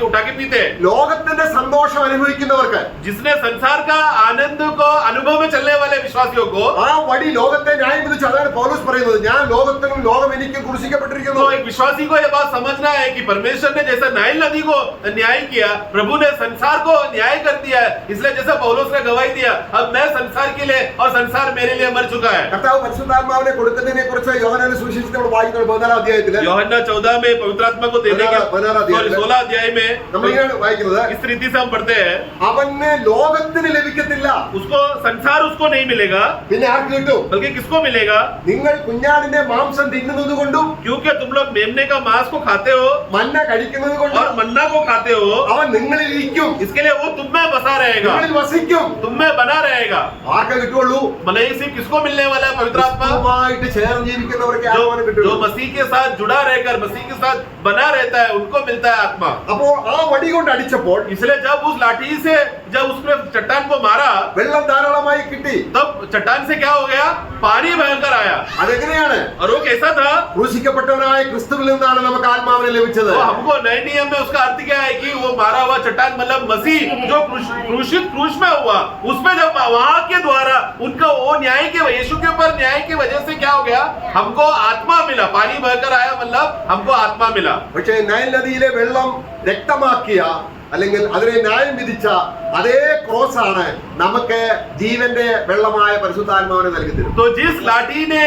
उठा के पीते हैं. ലോകത്തിന്റെ സന്തോഷം അനുഭവിക്കുന്നവർക്ക്, जिसने संसार का आनंद को अनुभव में चलने वाले विश्वासियों को, ആ വടി ലോകത്തെ ന്യായം വിധിച്ചു. അതാണ് പൗലോസ് പറയുന്നത്, ഞാൻ ലോകത്തിനും ലോകം എനിക്കും ക്രൂശിക്കപ്പെട്ടിരിക്കുന്നു. तो एक विश्वासी को यह बात समझना है कि परमेश्वर ने जैसे नाइल नदी को न्याय किया, प्रभु ने संसार को न्याय कर दिया है. इसलिए जैसे पौलुस ने गवाही दिया, अब मैं संसार के लिए और संसार मेरे लिए मर चुका है. കർത്താവ് പരിശുദ്ധാത്മാവിനെ കൊടുക്കുന്നതിനെ കുറിച്ച് യോഹന്നാന്റെ സുവിശേഷത്തിൽ നമ്മൾ വായിക്കുന്നത് 14-ാം അധ്യായത്തില്. യോഹന്നാൻ 14 में पवित्र आत्मा को देने के 16 अध्याय में നമ്മൾ ഇങ്ങനെ വായിക്കുന്നത്, इस रीति से हम पढ़ते हैं, അവന് ലോകത്തിന് ലഭിക്കത്തില്ല. उसको संसार उसको नहीं मिलेगा, പിന്നെ ആർക്ക് കിട്ടും? बल्कि किसको मिलेगा? നിങ്ങൾ കുഞ്ഞാടിന്റെ മാംസം തിന്നുന്നത് കൊണ്ടും क्योंकि तुम लोग मेमने का मांस को खाते हो മന്ന കഴിക്കുന്നത് കൊണ്ടും और मन्ना को खाते हो, അവൻ നിങ്ങളിൽ ഇരിക്കും, इसके लिए वो तुम में बसा रहेगा, നിങ്ങളിൽ വസിക്കും. तुम में बना रहेगा. ആർക്കെ കിട്ടുള്ളൂ? भले ही सिर्फ किसको मिलने वाला है? पवित्र आत्मा. ക്രിസ്തുവുമായിട്ട് ചേർന്ന് ജീവിക്കുന്നവർക്ക് ആത്മാവിനെ जो കിട്ടുള്ളൂ. मसीह के साथ जुड़ा रहकर मसीह के साथ बना रहता है, उनको मिलता है आत्मा. അപ്പോ ആ വടി കൊണ്ട് അടിച്ചപ്പോൾ इसलिए जब उस लाठी से जब उसने चट्टान को मारा, വെള്ളം ധാരാളമായി കിട്ടി. तब चट्टान से क्या हो गया? पानी भयंकर आया. അതെങ്ങനെയാണ്? और वो कैसा था? ക്രൂശിക്കപ്പെട്ടവനായ ക്രിസ്തുവിൽ നിന്നാണ് നമുക്ക് ആത്മാവിനെ ലഭിച്ചത്. तो हमको नए नियम में उसका अर्थ क्या है कि वो मारा हुआ चट्टान मतलब मसीह जो क्रूश में हुआ, उसमें जब वहां के द्वारा उनका वो न्याय के यीशु के ऊपर न्याय की वजह से क्या हो गया? हमको आत्मा मिला. पानी बहकर आया मतलब हमको आत्मा मिला. പക്ഷേ നൈൽ നദിയിലെ വെള്ളം രക്തമാക്കിയ അല്ലെങ്കിൽ അതിനെ ന്യായം വിധിച്ച അതേ ക്രോസ് ആണ് നമുക്ക് ജീവന്റെ വെള്ളമായ പരിശുദ്ധാത്മാവിനെ നൽകി തരും. तो जिस लाठी ने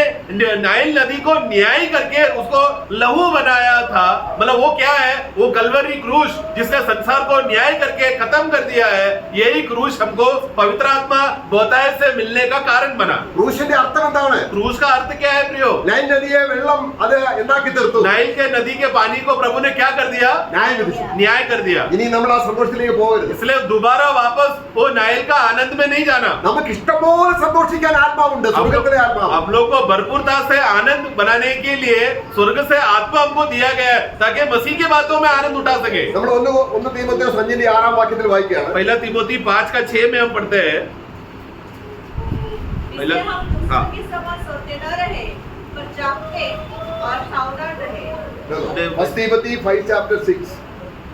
नाइल नदी को न्याय करके उसको लहू बनाया था, मतलब वो क्या है, वो कलवरी क्रूस जिसने संसार को न्याय करके खत्म कर दिया है, यही क्रूस हमको पवित्र आत्मा बहुतायत से मिलने का कारण बना. ക്രൂശിന്റെ അർത്ഥം എന്താണ്? क्रूस का अर्थ क्या है प्रियो? നൈൽ നദിയെ വെള്ളം അത് എന്താക്കി തീർത്തു? नाइल के नदी के पानी को प्रभु ने क्या कर दिया? ന്യായം വിധിച്ചു. न्याय कर दिया. ഇനി നമ്മൾ ആ സന്തോഷത്തിലേക്ക് പോകരുത്. इसलिए दोबारा वापस वो नाइल का आनंद में नहीं जाना. നമുക്ക് ഇഷ്ടംപോലെ സന്തോഷിക്കാൻ ആത്മാവുണ്ട്, സ്വർഗ്ഗത്തിലെ ആത്മാവ്. हम लोग को भरपूरता से आनंद बनाने के लिए स्वर्ग से आत्मा हमको दिया गया है ताकि मसीह की बातों में आनंद उठा सके. നമ്മൾ ഒന്ന് തീമോഥെയോസ് 5:6 വായിക്കുകയാണ്. पहला तिमोथी 5:6 में हम पढ़ते हैं. इसलिए हम हाँ. दूसरों की समान सोते न रहे, पर जागते और सावधान रहे. First Timothy 5:6.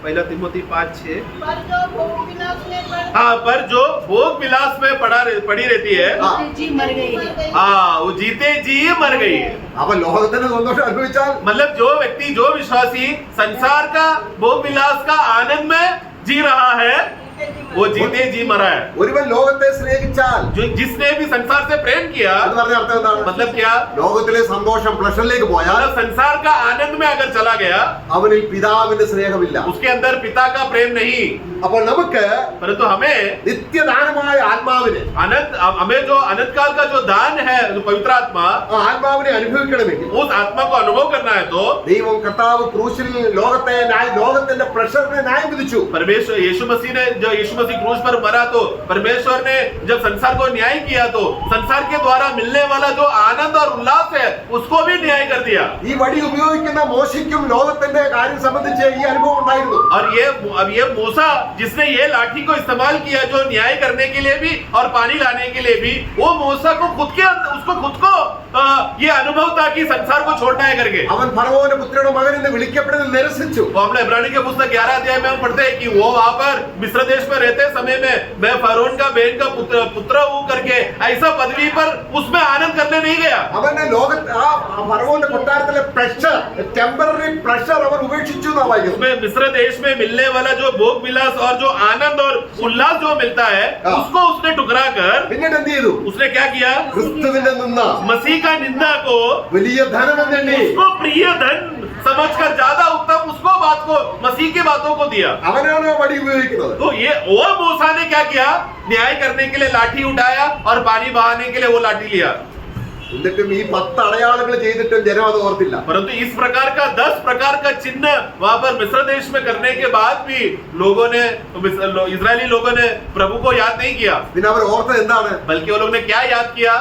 पहला तिमोथी 5:6. पर जो भोग विनाश में पड़ हाँ, पर जो भोग विलास में पड़ी रहती है, हाँ. जी मर गई है. हाँ, वो जीते जी मर गई है. അപ്പൊ ലോകത്തിന്റെ സന്തോഷം അനുഭവിച്ചാൽ मतलब जो व्यक्ति, जो विश्वासी संसार का भोग विलास का आनंद में जी रहा है, वो जीते जी मरा है. ഒരുവൻ ലോകത്തെ സ്നേഹിച്ചാൽ जो जिसने भी संसार से प्रेम किया, എന്ന് പറഞ്ഞ അർത്ഥം എന്താണ്? मतलब क्या, ലോകത്തിലെ സന്തോഷം പ്ലഷറിലേക്ക് പോയാൽ मतलब संसार का आनंद में अगर चला गया, അവനിൽ പിതാവിന്റെ സ്നേഹമില്ല. उसके अंदर पिता का प्रेम नहीं. അപ്പോൾ നമുക്ക് परंतु हमें നിത്യദാനമായ ആത്മാവിനെ, अनंत, हमें जो अनंत काल का जो दान है, जो पवित्र आत्मा, ആ ആത്മാവിനെ അനുഭവിക്കണമെങ്കിൽ उस आत्मा को अनुभव करना है तो ദൈവം കർത്താവ് ക്രൂശിൽ ലോകത്തിന്റെ പ്രഷറിനെ ന്യായം വിധിച്ചു. परमेश्वर यीशु मसीह ने, जो यीशु मसीह क्रूस पर मरा तो परमेश्वर ने जब संसार को न्याय किया तो संसार के द्वारा मिलने वाला जो आनंद और उल्लास है उसको भी न्याय कर दिया. ഈ വടി ഉപയോഗിക്കുന്ന മോശയ്ക്കും ലോകത്തിന്റെ കാര്യം സംബന്ധിച്ച് ഈ അനുഭവം ഉണ്ടായിരുന്നു. और ये मूसा जिसने ये लाठी को इस्तेमाल किया जो न्याय करने के लिए भी और पानी लाने के लिए भी, वो मूसा को उसको खुद को ये अनुभव था कि संसार को छोड़ना है करके. അവൻ ഫറവോന്റെ പുത്രയുടെ മകൻ എന്ന് വിളിക്കപ്പെടുന്നത് നിരസിച്ചു. वो हमने इब्रानी के पुस्तक 11 अध्याय में हम पढ़ते हैं कि वो वहां पर मिस्र देश में रहते समय में मैं फरोन का बहन का पुत्र हूं करके ऐसा पदवी पर उसमें आनंद करने नहीं गया. അവന്റെ ആ ഫറവോന്റെ കൊട്ടാരത്തിലെ പ്രഷർ, ടെമ്പററി പ്രഷർ അവൻ ഉപേക്ഷിച്ചു എന്നാ വായിക്കുന്നത്. उसमें मिस्र देश में मिलने वाला जो भोग विलास और जो आनंद और उल्लास जो मिलता है, हाँ. उसको उसने टुकरा कर പിന്നീട് എന്ത് ചെയ്തു? उसने क्या किया, ക്രിസ്തുവിന്റെ നിന്ന मसीह का निंदा को വലിയ ധനമെന്നെണ്ണി उसको प्रिय धन समझकर ज्यादा उत्तम उसको बात को, मसीह की बातों को दिया. അവനാണ് ആ വടി ഉപയോഗിക്കുന്നത്. तो ये और मूसा ने क्या किया, न्याय करने के लिए लाठी उठाया और पानी बहाने के लिए वो लाठी लिया. എന്നിട്ടും ഈ 10 അടയാളങ്ങൾ ചെയ്തിട്ടും ജനം അത് ഓർത്തില്ല. परंतु इस प्रकार का 10 प्रकार का चिन्ह वहां पर मिस्र देश में करने के बाद भी लोगों ने, इजरायली लोगों ने प्रभु को याद नहीं किया. പിന്നെ അവർ ഓർത്തത് എന്താണ്? बल्कि वो लोग ने क्या याद किया,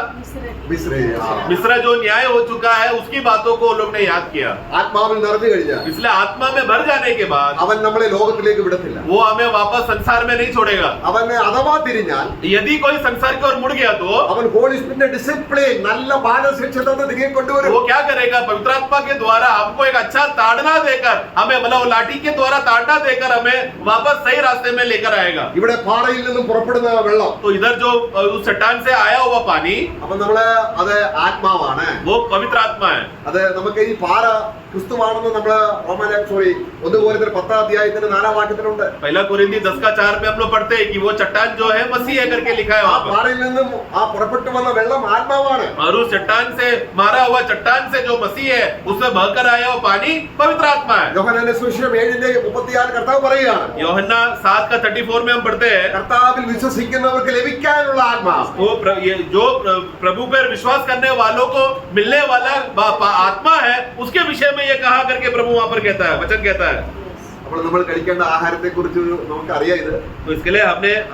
മിസ്രൈം. मिस्र जो न्याय हो चुका है उसकी बातों को वो लोग ने याद किया. ആത്മാവിൽ നിറഞ്ഞു കഴിഞ്ഞാൽ इसलिए आत्मा में भर जाने के बाद അവൻ നമ്മളെ ലോകത്തിലേക്ക് വിടത്തില്ല. वो हमें वापस संसार में नहीं छोड़ेगा. അവന് അഥവാ തിരിഞ്ഞാൽ यदि कोई संसार की ओर मुड़ गया तो അവൻ ഹോളി സ്പിരിറ്റിന്റെ ഡിസിപ്ലിൻ, നല്ല മാനശിക്ഷ തന്ന് തിരികെ കൊണ്ടുവരും. वो क्या करेगा, पवित्र आत्मा के द्वारा हमको एक अच्छा ताड़ना देकर, हमें मतलब वो लाठी के द्वारा ताड़ना देकर हमें वापस सही रास्ते में लेकर आएगा. ഇവിടെ പാറയിൽ നിന്നും പുറപ്പെടുന്ന വെള്ളം, तो इधर जो उस चट्टान से आया हुआ पानी, അപ്പൊ നമ്മള് അത് ആത്മാവാണ്. वो पवित्र आत्मा है. അത് നമുക്ക് ഈ പാറ ക്രിസ്തുവാണെന്ന് നമ്മള് 1 Corinthians 10 अध्यायത്തിന്റെ 4 വാക്യത്തിലുണ്ട്. पहला कुरिन्थी 10:4 में हम लोग पढ़ते हैं कि वो चट्टान जो है मसीह है करके लिखा है ആ वहां पर. പാറയിൽ നിന്നും ആ പുറപ്പെട്ടു വന്ന വെള്ളം ആത്മാവാണ്. और उस चट्टान से मारा हुआ चट्टान से जो मसीह है उसमें बहकर आया वो पानी पवित्र आत्मा है. യോഹന്നാന്റെ സുവിശേഷം 7:34 കർത്താവ് പറയുകയാണ്, യോഹन्ना 7:34 में हम पढ़ते हैं, കർത്താവിൽ വിശ്വസിക്കുന്നവർക്ക് ലഭിക്കാനുള്ള ആത്മാവ്, वो ये जो प्रभु पर विश्वास करने वालों को मिलने वाला आत्मा है, उसके विषय में ये कहा करके प्रभु वहां पर कहता है, वचन कहता है. അപ്പോൾ നമ്മൾ കഴിക്കേണ്ട ആഹാരത്തെ കുറിച്ച് നമുക്ക് അറിയാം. ഇത് तो इसके लिए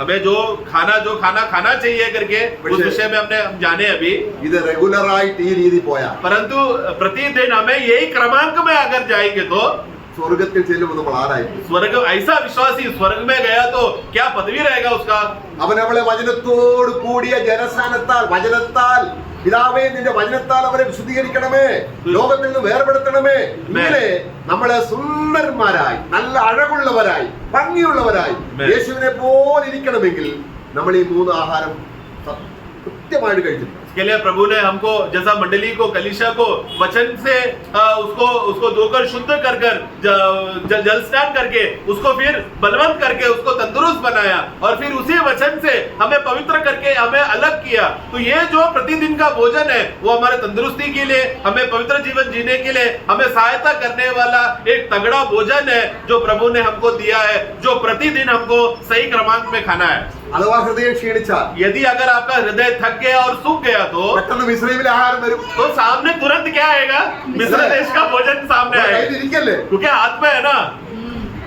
हमें जो खाना खाना चाहिए करके उस विषय में हम जाने अभी. ഇത് റെഗുലർ ആയിട്ട് ഈ രീതി പോയാൽ परंतु प्रतिदिन हमें यही क्रमांक में अगर जाएंगे तो സ്വർഗത്തിൽ ചെല്ലുമ്പോൾ നമ്മൾ ആരായി? स्वर्ग, ऐसा विश्वासी स्वर्ग में गया तो क्या पदवी रहेगा उसका. അവൻ നമ്മളെ വചനത്തോട് കൂടിയ ജനസാനത്താൽ, വചനത്താൽ, പിതാവേ നിന്റെ വചനത്താൽ അവരെ വിശുദ്ധീകരിക്കണമേ, ലോകത്തിൽ നിന്ന് വേർപെടുത്തണമേ, ഇങ്ങനെ നമ്മളെ സുന്ദരന്മാരായി, നല്ല അഴകുള്ളവരായി, ഭംഗിയുള്ളവരായി യേശുവിനെ പോലെ ഇരിക്കണമെങ്കിൽ നമ്മൾ ഈ 3 ആഹാരം കൃത്യമായിട്ട് കഴിച്ചിട്ടുണ്ട്. इसके लिए प्रभु ने हमको जैसा मंडली को कलीसिया को वचन से उसको धोकर शुद्ध कर जल स्नान करके उसको फिर बलवंत करके उसको तंदुरुस्त बनाया और फिर उसी वचन से हमें पवित्र करके हमें अलग किया। तो ये जो प्रतिदिन का भोजन है वो हमारे तंदुरुस्ती के लिए, हमें पवित्र जीवन जीने के लिए हमें सहायता करने वाला एक तगड़ा भोजन है जो प्रभु ने हमको दिया है, जो प्रतिदिन हमको सही क्रमांक में खाना है। അഥവാ ഹൃദയം ക്ഷീണിച്ചാൽ, यदि अगर आपका हृदय थक गया और सूख गया तो പെട്ടെന്ന് മിസ്രൈമിലെ ആഹാരം വരും. सामने तुरंत क्या आएगा? मिस्र देश का भोजन सामने आएगा, കയ്യിലിരിക്കല്ലേ? क्योंकि हाथ में है ना।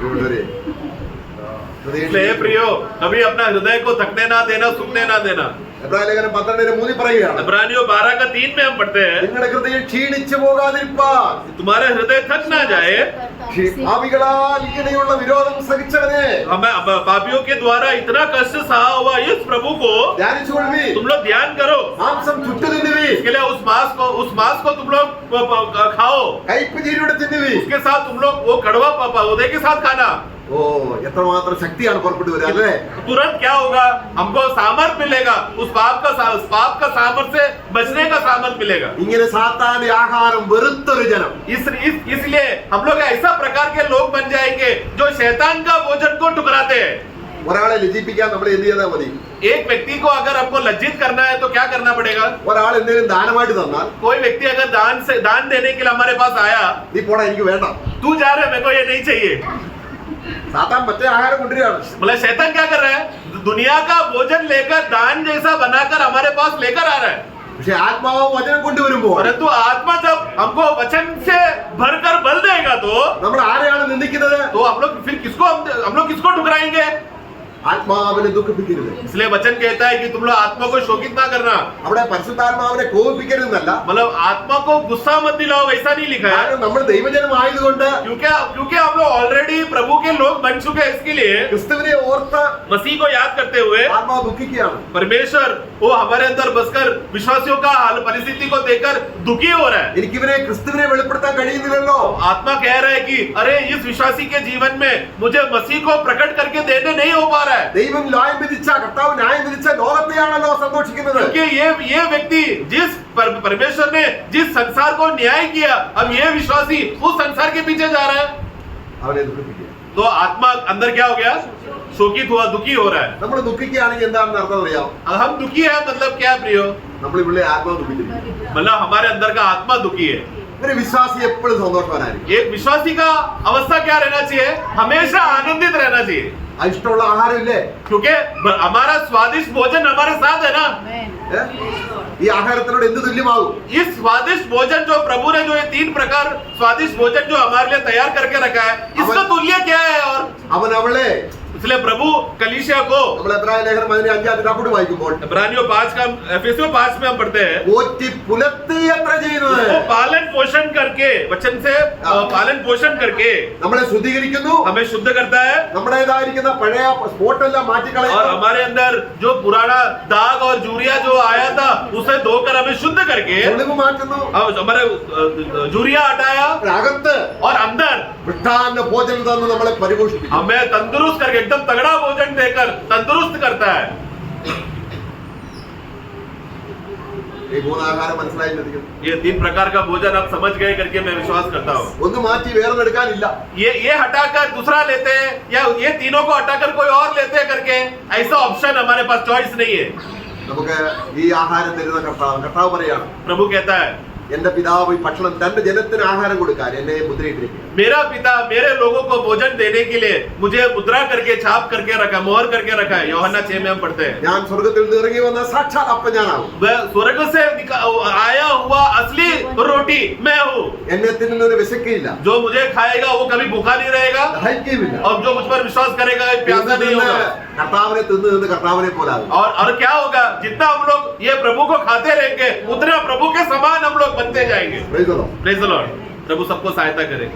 ഇവിടെ വരെ. ഹൃദയം इसलिए प्रियो, कभी अपना हृदय को थकने ना देना, सूखने ना देना। എബ്രായ ലേഖനം 12:3 പറയുകയാണ്, इब्रानियों 12:3 में हम पढ़ते हैं, നിങ്ങളുടെ ഹൃദയം ക്ഷീണിച്ചു പോകാതിരിപ്പാൻ तुम्हारा हृदय थक ना जाए, പാപികളാൽ ഇങ്ങനെയുള്ള വിരോധം സഹിച്ചവനെ हमें पापियों के द्वारा इतना कष्ट सहा हुआ इस प्रभु को ധ്യാനിച്ചുകൊള്ളുവീൻ. तुम लोग ध्यान करो। മാംസം ചുട്ടു തിന്നുവീൻ. इसके लिए उस मांस को तुम लोग खाओ, കയ്പ് ചീരിയുടെ തിന്നുവീൻ. उसके साथ तुम लोग वो कड़वा पौधे के साथ खाना। ഓ, എത്രമാത്രം ശക്തിയാണ് പുറപ്പെട്ടു വരിക അല്ലേ? तुरंत क्या होगा? हमको सामर्थ मिलेगा, उस पाप का सामर्थ से बचने का सामर्थ मिलेगा। ഇങ്ങനെ സാത്താന്റെ ആഹാരം വെറുത്തൊരു ജനം. इसलिए हम लोग ऐसा प्रकार के लोग बन जाएंगे जो शैतान का भोजन को ठुकराते हैं। ഒരാളെ ലജ്ജിപ്പിക്കാൻ നമ്മൾ എന്ത് ചെയ്താൽ മതി? एक व्यक्ति को अगर हमको लज्जित करना है तो क्या करना पड़ेगा? ഒരാൾ എന്തെങ്കിലും ദാനമായിട്ട് തന്നാൽ, कोई व्यक्ति अगर दान देने के लिए हमारे पास आया, നീ പോടാ എനിക്ക് വേണ്ട. तू जा रहा है, मेरे को ये नहीं चाहिए। സാത്താൻ മറ്റേ ആഹാരം കൊണ്ടുവരികയാണ്. बोला शैतान क्या कर रहा है? दुनिया का भोजन लेकर दान जैसा बनाकर हमारे पास लेकर आ रहा है। പക്ഷെ ആത്മാവ് വചനം കൊണ്ടുവരുമ്പോൾ परंतु आत्मा जब हमको वचन से भरकर बल देगा तो നമ്മൾ ആരെയാണ് നിന്ദിക്കുന്നത്? हम लोग फिर हम लोग किसको ठुकराएंगे? ആത്മാവിനെ ദുഃഖിപ്പിക്കരുത്. इसलिए वचन कहता है कि तुम लोग आत्मा को शोकित ना करना। അവിടെ പരിശുദ്ധാത്മാവിനെ കോപിപ്പിക്കരുതെന്നല്ല, मतलब आत्मा को गुस्सा मत दिलाओ, ऐसा नहीं लिखा है। കാരണം നമ്മൾ ദൈവജനം ആയതുകൊണ്ട് क्योंकि हम लोग ऑलरेडी प्रभु के लोग बन चुके हैं। इसके लिए ക്രിസ്തുവിനെ ഓർത്ത് मसीह को याद करते हुए ആത്മാവ് ദുഃഖിക്കുകയാണ്. परमेश्वर वो हमारे अंदर बसकर विश्वासियों का हाल परिस्थिति को देखकर दुखी हो रहा है। എനിക്കിവനെ ക്രിസ്തുവിനെ വെളിപ്പെടുത്താൻ കഴിയുന്നില്ലല്ലോ. आत्मा कह रहा है कि अरे इस विश्वासी के जीवन में मुझे मसीह को प्रकट करके देने नहीं हो पा रहा है। ദൈവം ന്യായം വിധിച്ച, കർത്താവ് ന്യായം വിധിച്ച ലോകത്തെയാണല്ലോ സന്തോഷിക്കുന്നത്. क्योंकि ये व्यक्ति जिस परमेश्वर ने जिस संसार को न्याय किया, अब ये विश्वासी उस संसार के पीछे जा रहा है। അവനെ ദുഃഖിപ്പിക്കുക. तो आत्मा अंदर क्या हो गया? शोकित हुआ, दुखी हो रहा है। നമ്മൾ ദുഃഖിക്കുകയാണെങ്കിൽ എന്താണെന്ന് അർത്ഥം അറിയാം? अब हम दुखी है मतलब क्या प्रियो? നമ്മൾ ഇവിടെ ആത്മാവ് ദുഃഖിപ്പിക്കും. मतलब हमारे अंदर का आत्मा दुखी है। ഒരു വിശ്വാസി എപ്പോഴും സന്തോഷവാനായിരിക്കും. एक विश्वासी का अवस्था क्या रहना चाहिए? हमेशा आनंदित रहना चाहिए, ആ ഇഷ്ടമുള്ള ആഹാരം ഇല്ലേ? क्योंकि हमारा स्वादिष्ट भोजन हमारे साथ है ना। ഏ? ഈ ആഹാരത്തിനോട് എന്ത് തുല്യമാകും? इस स्वादिष्ट भोजन जो प्रभु ने जो ये 3 प्रकार स्वादिष्ट भोजन जो हमारे लिए तैयार करके रखा है, इसका तुल्य क्या है? और അവൻ അവളെ, इसलिए प्रभु कलीसिया को നമ്മൾ എബ്രായ ലേഖനം 5:5 വായിക്കുമ്പോൾ इब्रानियों 5 का एफेसियों 5 में हम पढ़ते हैं, പോറ്റി പുലർത്തി എത്ര ചെയ്യുന്നത്? वो पालन पोषण करके वचन से पालन पोषण करके നമ്മളെ ശുദ്ധീകരിക്കുന്നു, हमें शुद्ध करता है നമ്മുടേതായിരിക്കുന്ന പഴയ സ്പോട്ടെല്ലാം और മാറ്റിക്കളയുന്നു, हमारे अंदर जो पुराना दाग और जूरिया जो आया था उसे धोकर हमें शुद्ध करके ഒളിവ് മാറ്റുന്നു. हमारे जूरिया हटाया അകത്ത് और अंदर വൃത്താന്ന ഭോജനം തന്ന് നമ്മളെ പരിപോഷിപ്പിക്കും. हमें तंदुरुस्त करके एकदम तगड़ा भोजन देकर तंदुरुस्त करता है। ഈ മൂന്നാഹാരം മനസ്സിലായിരിക്കും. ये 3 प्रकार का भोजन आप समझ गए करके मैं विश्वास करता हूँ। ഒന്ന് മാറ്റി വേറെടുക്കാനില്ല. ये हटाकर दूसरा लेते हैं या ये तीनों को हटाकर कोई और लेते हैं करके ऐसा ऑप्शन हमारे पास चॉइस नहीं है। നമുക്ക് ഈ ആഹാരം തരുന്ന കർത്താവ് പറയാണ്, प्रभु कहता है എന്റെ പിതാവ് ഈ ഭക്ഷണം തന്റെ ജനത്തിന് ആഹാരം കൊടുക്കാൻ എന്നെ മുദ്രയിട്ടിരിക്കുക. मेरा पिता मेरे लोगों को भोजन देने के लिए मुझे मुद्रा करके छाप करके रखा, मोहर करके रखा है। यूहन्ना 6 में हम पढ़ते हैं, ഞാൻ സ്വർഗത്തിൽ നിന്ന് ഇറങ്ങി വന്ന സാക്ഷാത് അപ്പം ഞാനാകും. वह स्वर्ग से आया हुआ असली रोटी मैं हूँ। എന്നെ തിന്നുന്നവന് വിശക്കില്ല, जो मुझे खाएगा वो कभी भूखा नहीं रहेगा ദാഹിക്കുകയുമില്ല. और जो मुझ पर विश्वास करेगा प्यासा नहीं होगा। കർത്താവിനെ തിന്ന് കർത്താവിനെ പോലാകും. और क्या होगा? जितना हम लोग ये प्रभु को खाते रहेंगे उतना प्रभु के समान हम लोग बनते जाएंगे। Praise the Lord. Praise the Lord. प्रभु सबको सहायता करे।